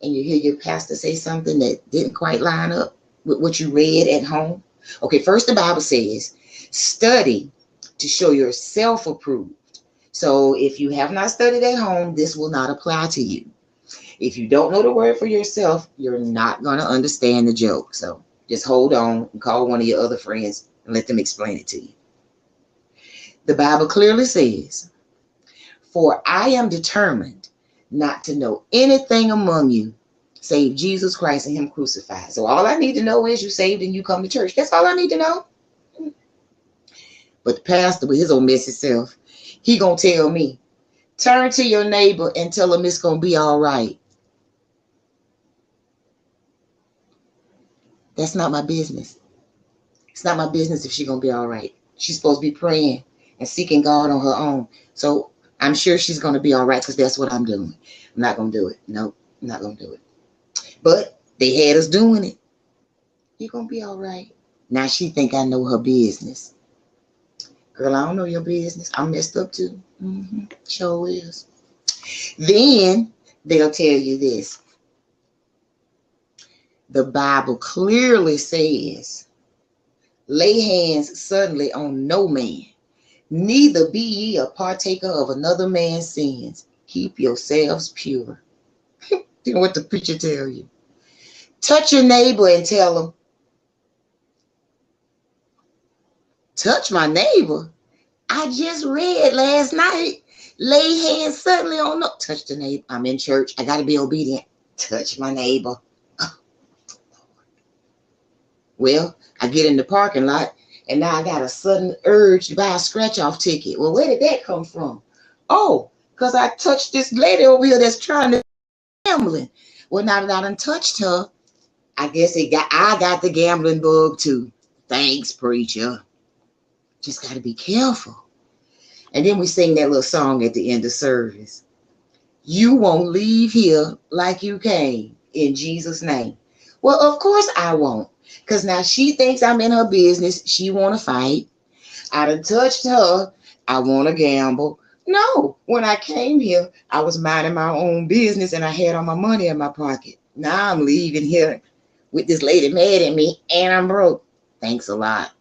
and you hear your pastor say something that didn't quite line up with what you read at home? Okay, first the Bible says, study to show yourself approved. So if you have not studied at home, this will not apply to you. If you don't know the word for yourself, you're not going to understand the joke. So just hold on and call one of your other friends and let them explain it to you. The Bible clearly says, for I am determined not to know anything among you save Jesus Christ and him crucified. So all I need to know is you saved and you come to church. That's all I need to know. But the pastor with his old messy self, he gonna tell me, turn to your neighbor and tell him it's gonna be all right. That's not my business. It's not my business if she's gonna be all right. She's supposed to be praying and seeking God on her own. So I'm sure she's gonna be all right because that's what I'm doing. I'm not gonna do it. No, I'm not gonna do it. But they had us doing it. You're gonna be all right. Now she think I know her business. Girl, I don't know your business. I'm messed up too. Sure is. Then they'll tell you this. The Bible clearly says, lay hands suddenly on no man, neither be ye a partaker of another man's sins. Keep yourselves pure. You know what the preacher tell you? Touch your neighbor and tell him, touch my neighbor? I just read last night, lay hands suddenly on no. Touch the neighbor. I'm in church. I got to be obedient. Touch my neighbor. Oh. Well, I get in the parking lot and now I got a sudden urge to buy a scratch-off ticket. Well, where did that come from? Oh, because I touched this lady over here that's trying to gambling. Well, now that I done touched her, I guess I got the gambling bug too. Thanks, preacher. Just got to be careful. And then we sing that little song at the end of service. You won't leave here like you came, in Jesus' name. Well, of course I won't. Because now she thinks I'm in her business. She want to fight. I done touched her. I want to gamble. No, when I came here, I was minding my own business and I had all my money in my pocket. Now I'm leaving here with this lady mad at me and I'm broke. Thanks a lot.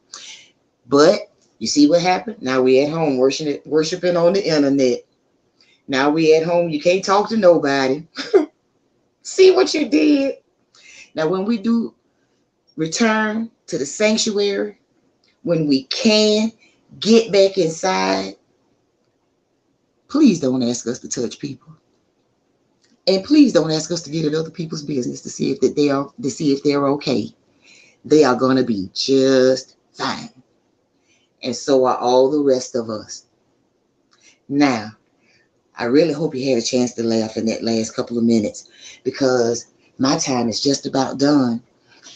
But you see what happened? Now we at home worshiping on the internet. Now we at home. You can't talk to nobody. See what you did? Now when we do return to the sanctuary, when we can get back inside, please don't ask us to touch people. And please don't ask us to get in other people's business to see if they're okay. They are going to be just fine. And so are all the rest of us. Now, I really hope you had a chance to laugh in that last couple of minutes because my time is just about done.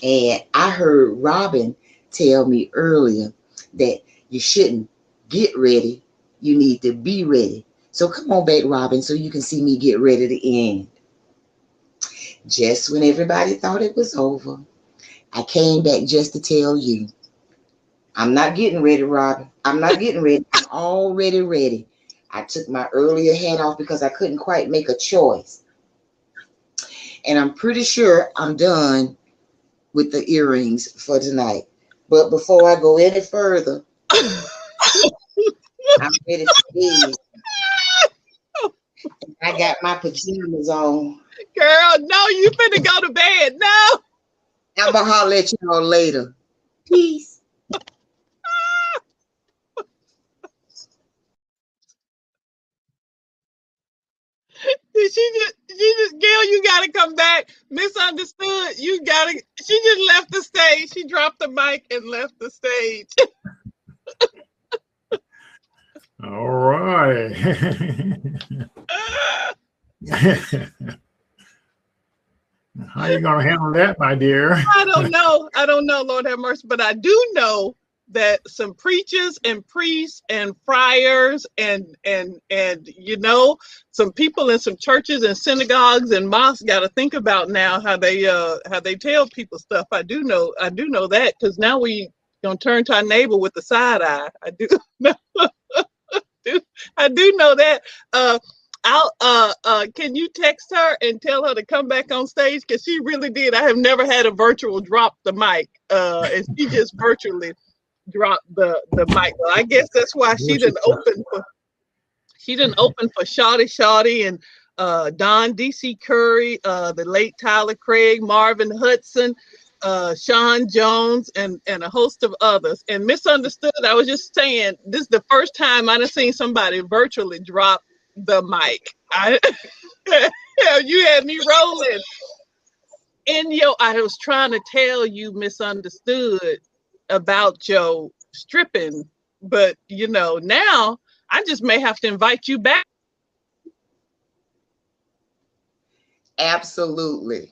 And I heard Robin tell me earlier that you shouldn't get ready. You need to be ready. So come on back, Robin, so you can see me get ready to end. Just when everybody thought it was over, I came back just to tell you, I'm not getting ready, Robin. I'm not getting ready. I'm already ready. I took my earlier hat off because I couldn't quite make a choice. And I'm pretty sure I'm done with the earrings for tonight. But before I go any further, I'm ready to bed. I got my pajamas on. Girl, no, you finna go to bed. No. I'm going to holler at y'all later. Peace. Gail, you gotta come back. Misunderstood. She just left the stage. She dropped the mic and left the stage. All right. How are you going to handle that, my dear? I don't know, Lord have mercy. But I do know that some preachers and priests and friars and some people in some churches and synagogues and mosques got to think about now how they tell people stuff. I do know that because now we gonna turn to our neighbor with the side eye. I do know that. Can you text her and tell her to come back on stage? Because she really did. I have never had a virtual drop the mic. And she just virtually dropped the mic. Well, I guess that's why she didn't open for Shawty and Don DC Curry, the late Tyler Craig, Marvin Hudson, Sean Jones, and a host of others. And Misunderstood, I was just saying, this is the first time I've seen somebody virtually drop the mic. You had me rolling. I was trying to tell you, Misunderstood, about your stripping, but now I just may have to invite you back. Absolutely.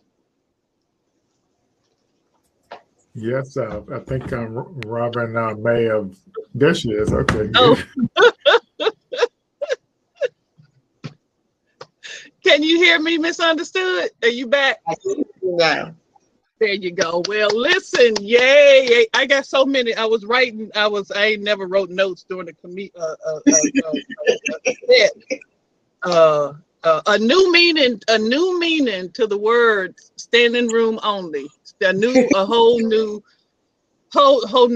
Yes, I think Robin may have. There she is. Okay. Oh. Can you hear me, Misunderstood? Are you back? I can hear you now. There you go. Well, listen, yay! I got so many. I was writing. I ain't never wrote notes during the a new meaning to the word standing room only. A whole new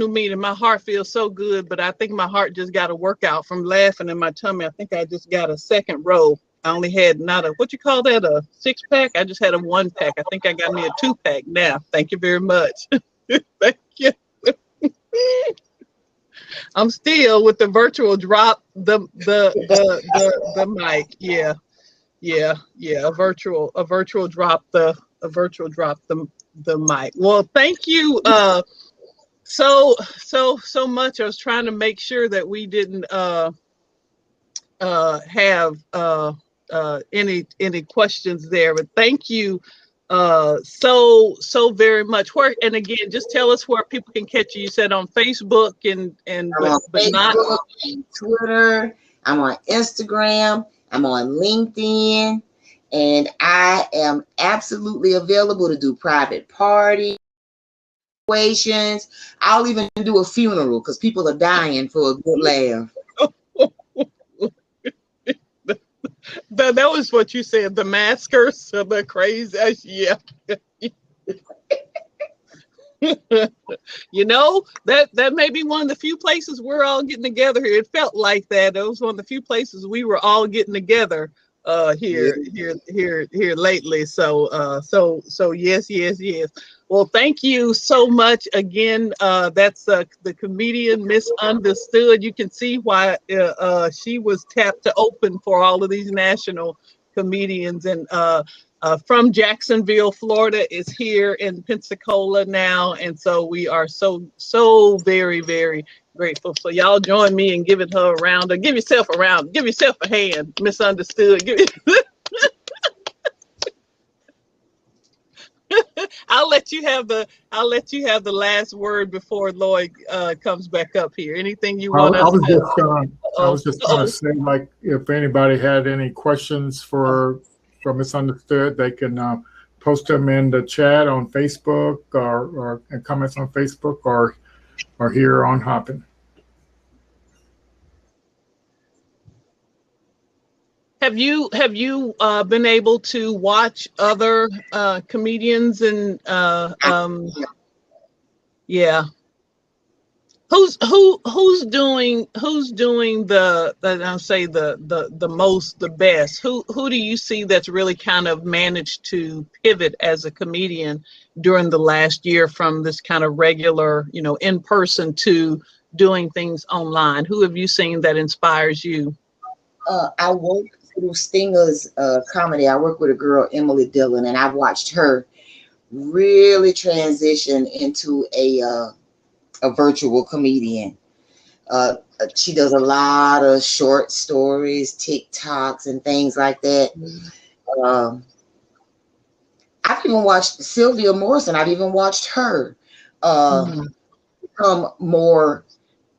meaning. My heart feels so good, but I think my heart just got a workout from laughing in my tummy. I think I just got a second row. I only had not a, what you call that, a 6-pack? I just had a 1-pack. I think I got me a 2-pack now. Thank you very much. Thank you. I'm still with the virtual drop the mic. Yeah. A virtual drop the mic. Well, thank you so much. I was trying to make sure that we didn't have any questions there, but thank you so very much. Where, and again, just tell us where people can catch you. You said on Facebook and I'm on Facebook, not and Twitter. I'm on Instagram. I'm on LinkedIn, and I am absolutely available to do private parties. I'll even do a funeral because people are dying for a good laugh. That was what you said, the maskers, the crazy. Yeah. That may be one of the few places we're all getting together here. It felt like that. It was one of the few places we were all getting together here lately. So yes. Well, thank you so much again. That's the comedian Misunderstood. You can see why she was tapped to open for all of these national comedians, and from Jacksonville, Florida, is here in Pensacola now, and so we are so very, very grateful. So y'all join me in giving her a round, or give yourself a round, give yourself a hand. Misunderstood. I'll let you have the last word before Lloyd comes back up here. Anything you want to say? I was just going to say, like, if anybody had any questions for Misunderstood, they can post them in the chat on Facebook or comments on Facebook or here on Hoppin'. Have you been able to watch other comedians and yeah? Who's doing the best? Who do you see that's really kind of managed to pivot as a comedian during the last year from this kind of regular, in person to doing things online? Who have you seen that inspires you? I work through Stinger's comedy. I work with a girl, Emily Dillon, and I've watched her really transition into a virtual comedian. She does a lot of short stories, TikToks, and things like that. I've even watched Sylvia Morrison. I've even watched her become more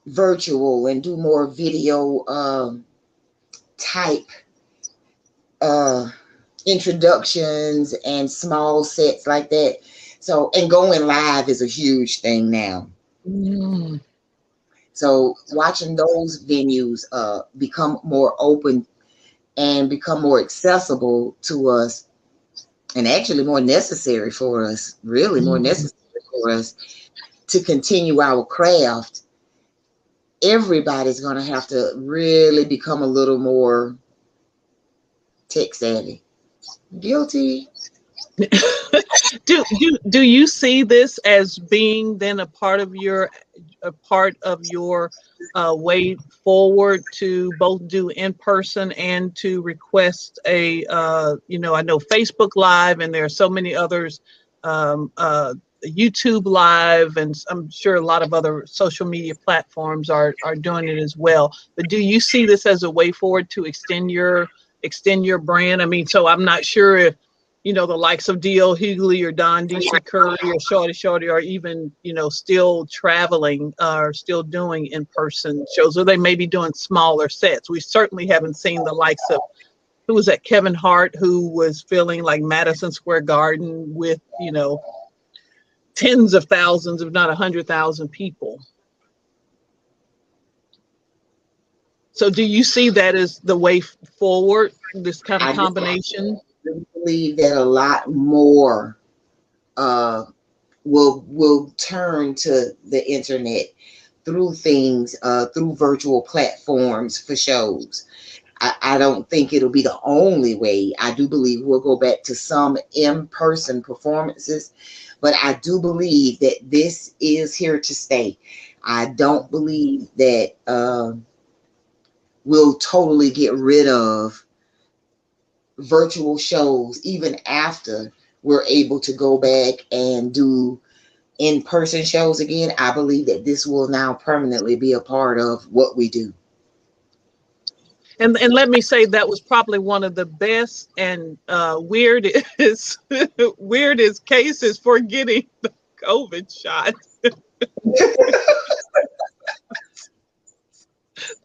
virtual and do more video type introductions and small sets like that. So, and going live is a huge thing now. So watching those venues become more open and become more accessible to us, and actually more necessary for us, really more necessary for us to continue our craft, everybody's going to have to really become a little more tech savvy. Guilty. Do you see this as being then a part of your way forward to both do in person and to request a I know Facebook Live, and there are so many others, YouTube Live, and I'm sure a lot of other social media platforms are doing it as well. But do you see this as a way forward to extend your brand? I mean, so I'm not sure if the likes of D.L. Hughley or Don D.C. Curry or Shorty are even, still traveling or still doing in-person shows, or they may be doing smaller sets. We certainly haven't seen the likes of, who was that, Kevin Hart, who was filling like Madison Square Garden with, tens of thousands, if not 100,000 people. So do you see that as the way forward, this kind of combination? I believe that a lot more will turn to the internet through things, through virtual platforms for shows. I don't think it'll be the only way. I do believe we'll go back to some in-person performances, but I do believe that this is here to stay. I don't believe that we'll totally get rid of virtual shows even after we're able to go back and do in-person shows again. I believe that this will now permanently be a part of what we do. And let me say that was probably one of the best and weirdest cases for getting the COVID shot. I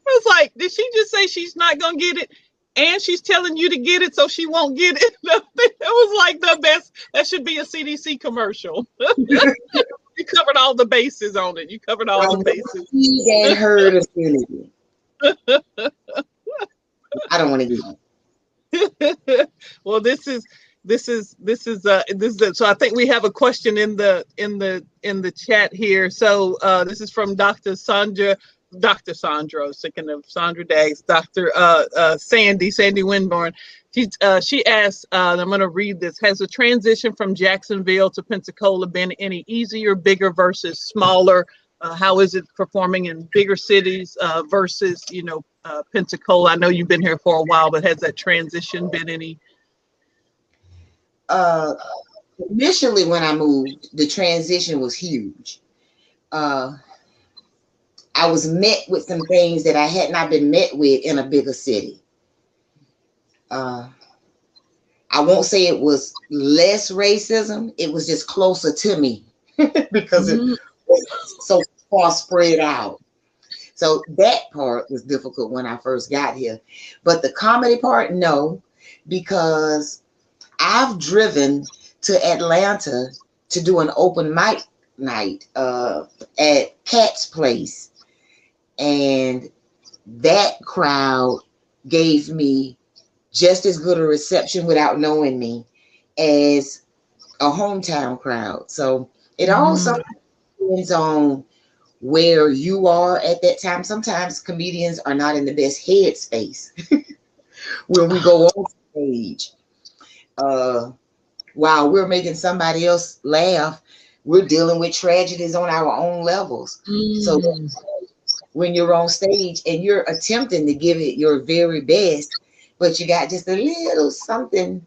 was like, did she just say she's not gonna get it, and she's telling you to get it so she won't get it? It was like the best. That should be a CDC commercial. You covered all the bases on it. You covered all the bases. And herd immunity. I don't want to get it. Well, this is so I think we have a question in the chat here. So this is from Dr. Sandra, speaking of Sandra Daggs, Dr. Sandy Winborn. She asked, and I'm going to read this: has the transition from Jacksonville to Pensacola been any easier, bigger versus smaller? How is it performing in bigger cities versus Pensacola? I know you've been here for a while, but has that transition been any? Initially, when I moved, the transition was huge. I was met with some things that I had not been met with in a bigger city. I won't say it was less racism. It was just closer to me because it was so far spread out. So that part was difficult when I first got here. But the comedy part, no, because I've driven to Atlanta to do an open mic night at Cat's Place. And that crowd gave me just as good a reception without knowing me as a hometown crowd. So it also depends on where you are at that time. Sometimes comedians are not in the best headspace when we go on stage. While we're making somebody else laugh, we're dealing with tragedies on our own levels. So when you're on stage and you're attempting to give it your very best, but you got just a little something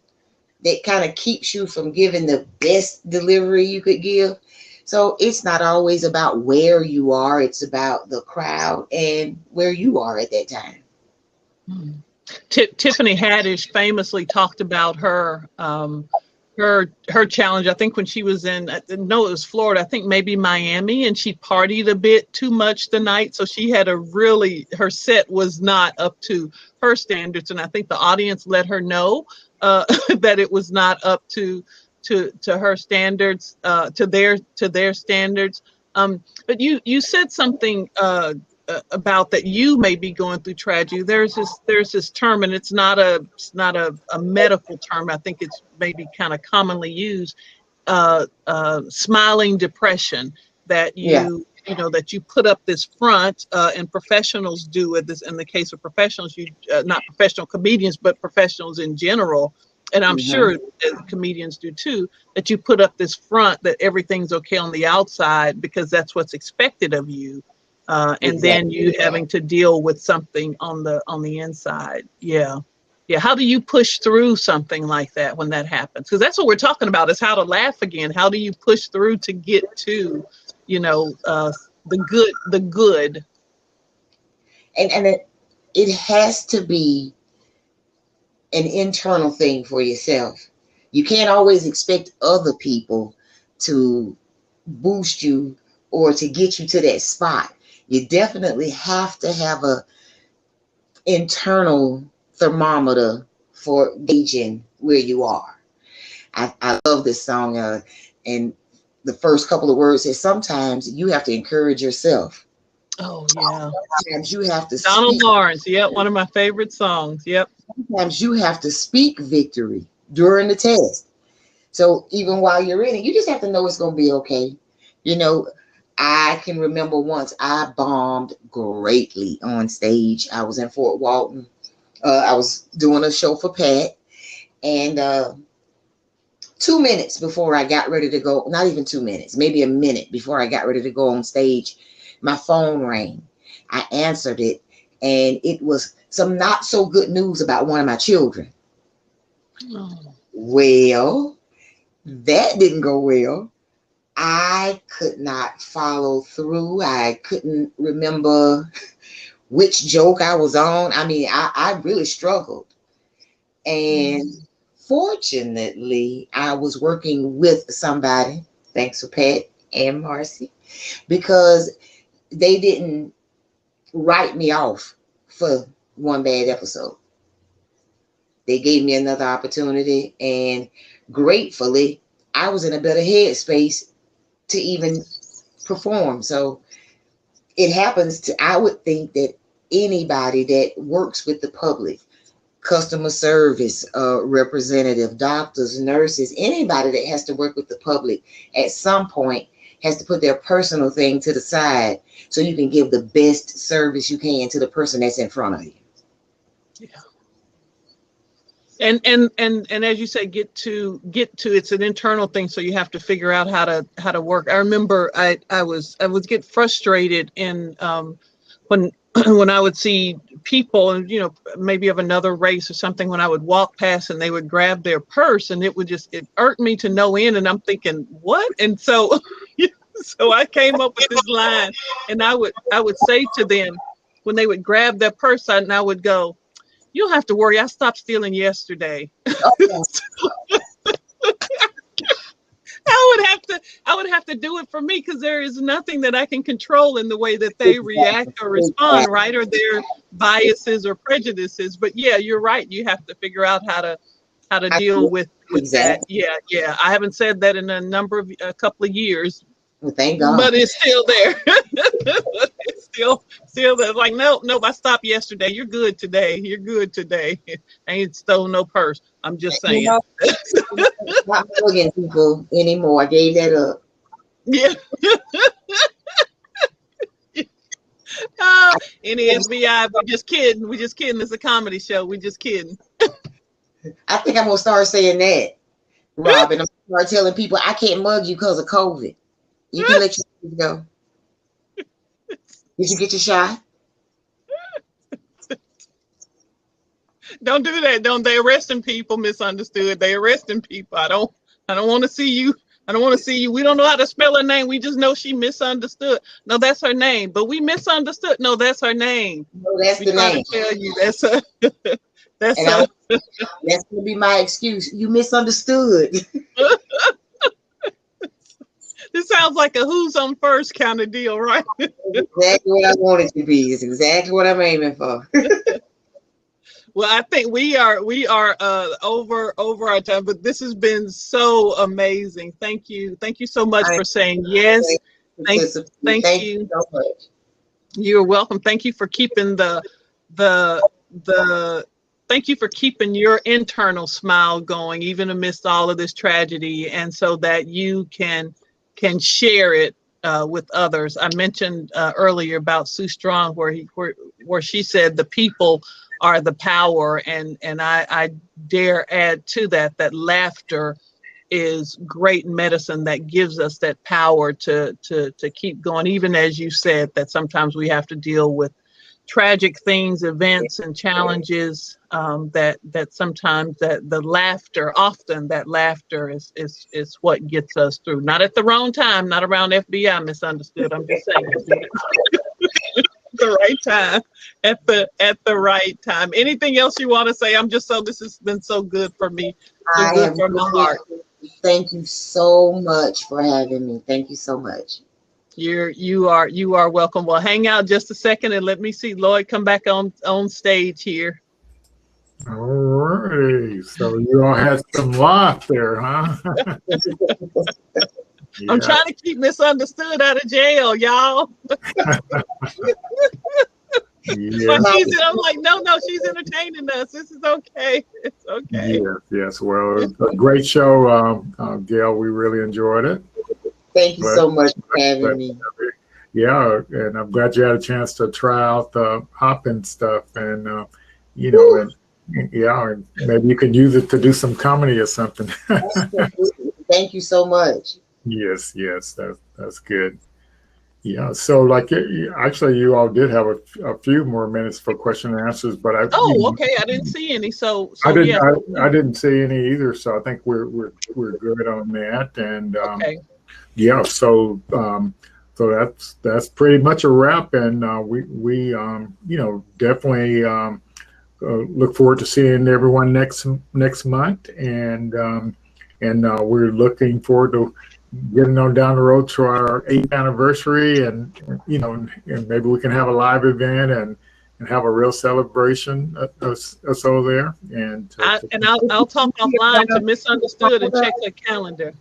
that kind of keeps you from giving the best delivery you could give. So it's not always about where you are. It's about the crowd and where you are at that time. Tiffany Haddish famously talked about her challenge. I think when she was in, no, it was Florida, I think maybe Miami, and she partied a bit too much the night. So she had her set was not up to her standards. And I think the audience let her know that it was not up to her standards, to their standards. But you said something about that you may be going through tragedy. There's this term, and it's not a medical term. I think it's maybe kind of commonly used. Smiling depression, that Yeah. that you put up this front, and professionals do it. This in the case of professionals, you not professional comedians, but professionals in general, and I'm sure comedians do too. That you put up this front that everything's okay on the outside because that's what's expected of you, and then you having to deal with something on the inside. Yeah. Yeah, how do you push through something like that when that happens? Because that's what we're talking about, is how to laugh again. How do you push through to get to, the good? And it has to be an internal thing for yourself. You can't always expect other people to boost you or to get you to that spot. You definitely have to have a internal thermometer for gauging where you are. I love this song, and the first couple of words is sometimes you have to encourage yourself. Oh yeah, Sometimes you have to Donald speak. Lawrence. Yep, one of my favorite songs. Yep. Sometimes you have to speak victory during the test. So even while you're in it, you just have to know it's going to be okay. You know, I can remember once I bombed greatly on stage. I was in Fort Walton. I was doing a show for Pat, and 2 minutes before I got ready to go, not even 2 minutes, maybe a minute before I got ready to go on stage, my phone rang. I answered it, and it was some not so good news about one of my children. Oh. Well, that didn't go well. I could not follow through. I couldn't remember which joke I was on. I mean, I really struggled. And fortunately, I was working with somebody, thanks to Pat and Marcy, because they didn't write me off for one bad episode. They gave me another opportunity, and gratefully, I was in a better headspace to even perform. So it happens to, I would think that anybody that works with the public, customer service representative, doctors, nurses, anybody that has to work with the public at some point has to put their personal thing to the side so you can give the best service you can to the person that's in front of you. Yeah. And as you say, get to it's an internal thing, so you have to figure out how to work. I remember I would get frustrated in when when I would see people, and maybe of another race or something, when I would walk past and they would grab their purse, and it irked me to no end, and I'm thinking, what? And so so I came up with this line, and I would say to them when they would grab their purse, and I would go, "You don't have to worry. I stopped stealing yesterday." I would have to do it for me, because there is nothing that I can control in the way that they react or respond, right? Or their biases or prejudices. But yeah, you're right. You have to figure out how to deal with that. Yeah. I haven't said that in a couple of years. Well, thank God. But it's still there. It's still there. Like, nope, I stopped yesterday. You're good today. I ain't stole no purse. I'm just saying. I'm not bugging people anymore. I gave that up. Yeah. NSBI, we're just kidding. It's a comedy show. We're just kidding. I think I'm gonna start saying that, Rob, and I'm gonna start telling people I can't mug you because of COVID. You can let your go. Did you get your shot? Don't do that. Don't they arresting people? Misunderstood. They arresting people. I don't want to see you. I don't want to see you. We don't know how to spell her name. We just know she misunderstood. No, that's her name. But we misunderstood. No, that's her name. No, that's the name. To tell you that's her. That's gonna be my excuse. You misunderstood. This sounds like a who's on first kind of deal, right? Exactly what I want it to be. It's exactly what I'm aiming for. Well, I think we are over our time, but this has been so amazing. Thank you so much for saying yes. Thank you so much. You're welcome. Thank you for keeping the thank you for keeping your internal smile going, even amidst all of this tragedy, and so that you can share it with others. I mentioned earlier about Sue Strong, where she said the people are the power, and I dare add to that laughter is great medicine that gives us that power to keep going, even as you said that sometimes we have to deal with tragic things, events, and challenges. That sometimes the laughter, often that laughter is what gets us through. Not at the wrong time, not around FBI misunderstood. I'm just saying. The right time, at the right time. Anything else you want to say? This has been so good for me, so good for my heart. Thank you so much for having me. Thank you so much. You are welcome. Well, hang out just a second and let me see Lloyd come back on stage here. All right. So you all had some laugh there, huh? Yeah. I'm trying to keep Misunderstood out of jail, y'all. Yeah. I'm like, no, she's entertaining us. This is okay. It's okay. Yes. Well, it was a great show, Gail. We really enjoyed it. Thank you so much for having me. Yeah, and I'm glad you had a chance to try out the hopping stuff, and and maybe you can use it to do some comedy or something. Thank you so much. Yes, that's good. Yeah, so actually, you all did have a few more minutes for question and answers, but okay, I didn't see any. So I didn't see any either. So I think we're good on that, and okay. Yeah, so that's pretty much a wrap, and we definitely look forward to seeing everyone next month, and we're looking forward to getting on down the road to our 8th anniversary, and and maybe we can have a live event and have a real celebration so there. And I'll talk offline to Misunderstood and check the calendar.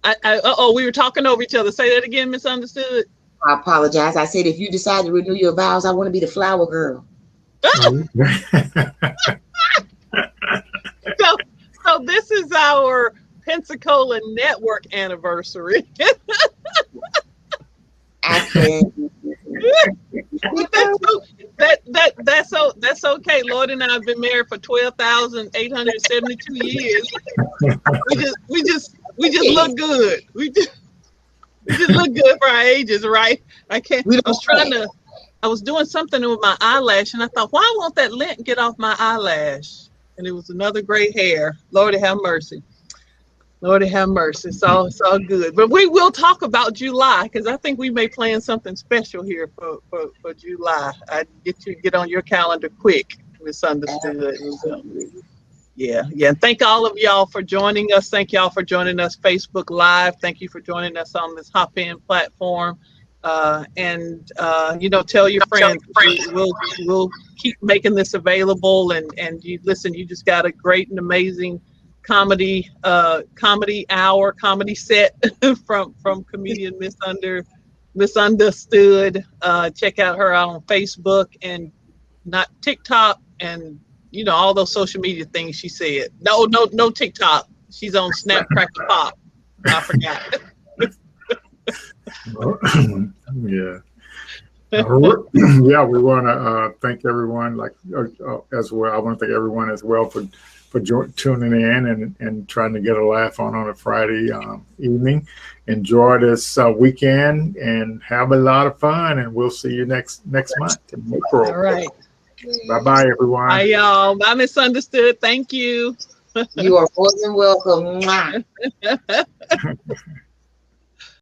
We were talking over each other. Say that again, Misunderstood. I apologize. I said if you decide to renew your vows, I want to be the flower girl. So this is our Pensacola network anniversary. I can't. That's okay. Lloyd and I have been married for 12,872 years. We just look good. We just look good for our ages, right? I was doing something with my eyelash, and I thought, why won't that lint get off my eyelash? And it was another gray hair. Lord have mercy. Lord have mercy. It's all good. But we will talk about July, because I think we may plan something special here for July. I get on your calendar quick, Misunderstood. Yeah. Thank all of y'all for joining us. Thank y'all for joining us Facebook Live. Thank you for joining us on this Hop In platform. And tell your friends. We'll keep making this available. And you listen. You just got a great and amazing comedy set from comedian Misunderstood. Check out her on Facebook and not TikTok and all those social media things she said. No TikTok. She's on Snap Crackle Pop. I forgot. Yeah. Yeah, we want to thank everyone as well. I want to thank everyone as well for tuning in and trying to get a laugh on a Friday evening. Enjoy this weekend and have a lot of fun, and we'll see you next month in April. All right. Bye, everyone. Bye, y'all. Bye, Misunderstood. Thank you. You are more than welcome.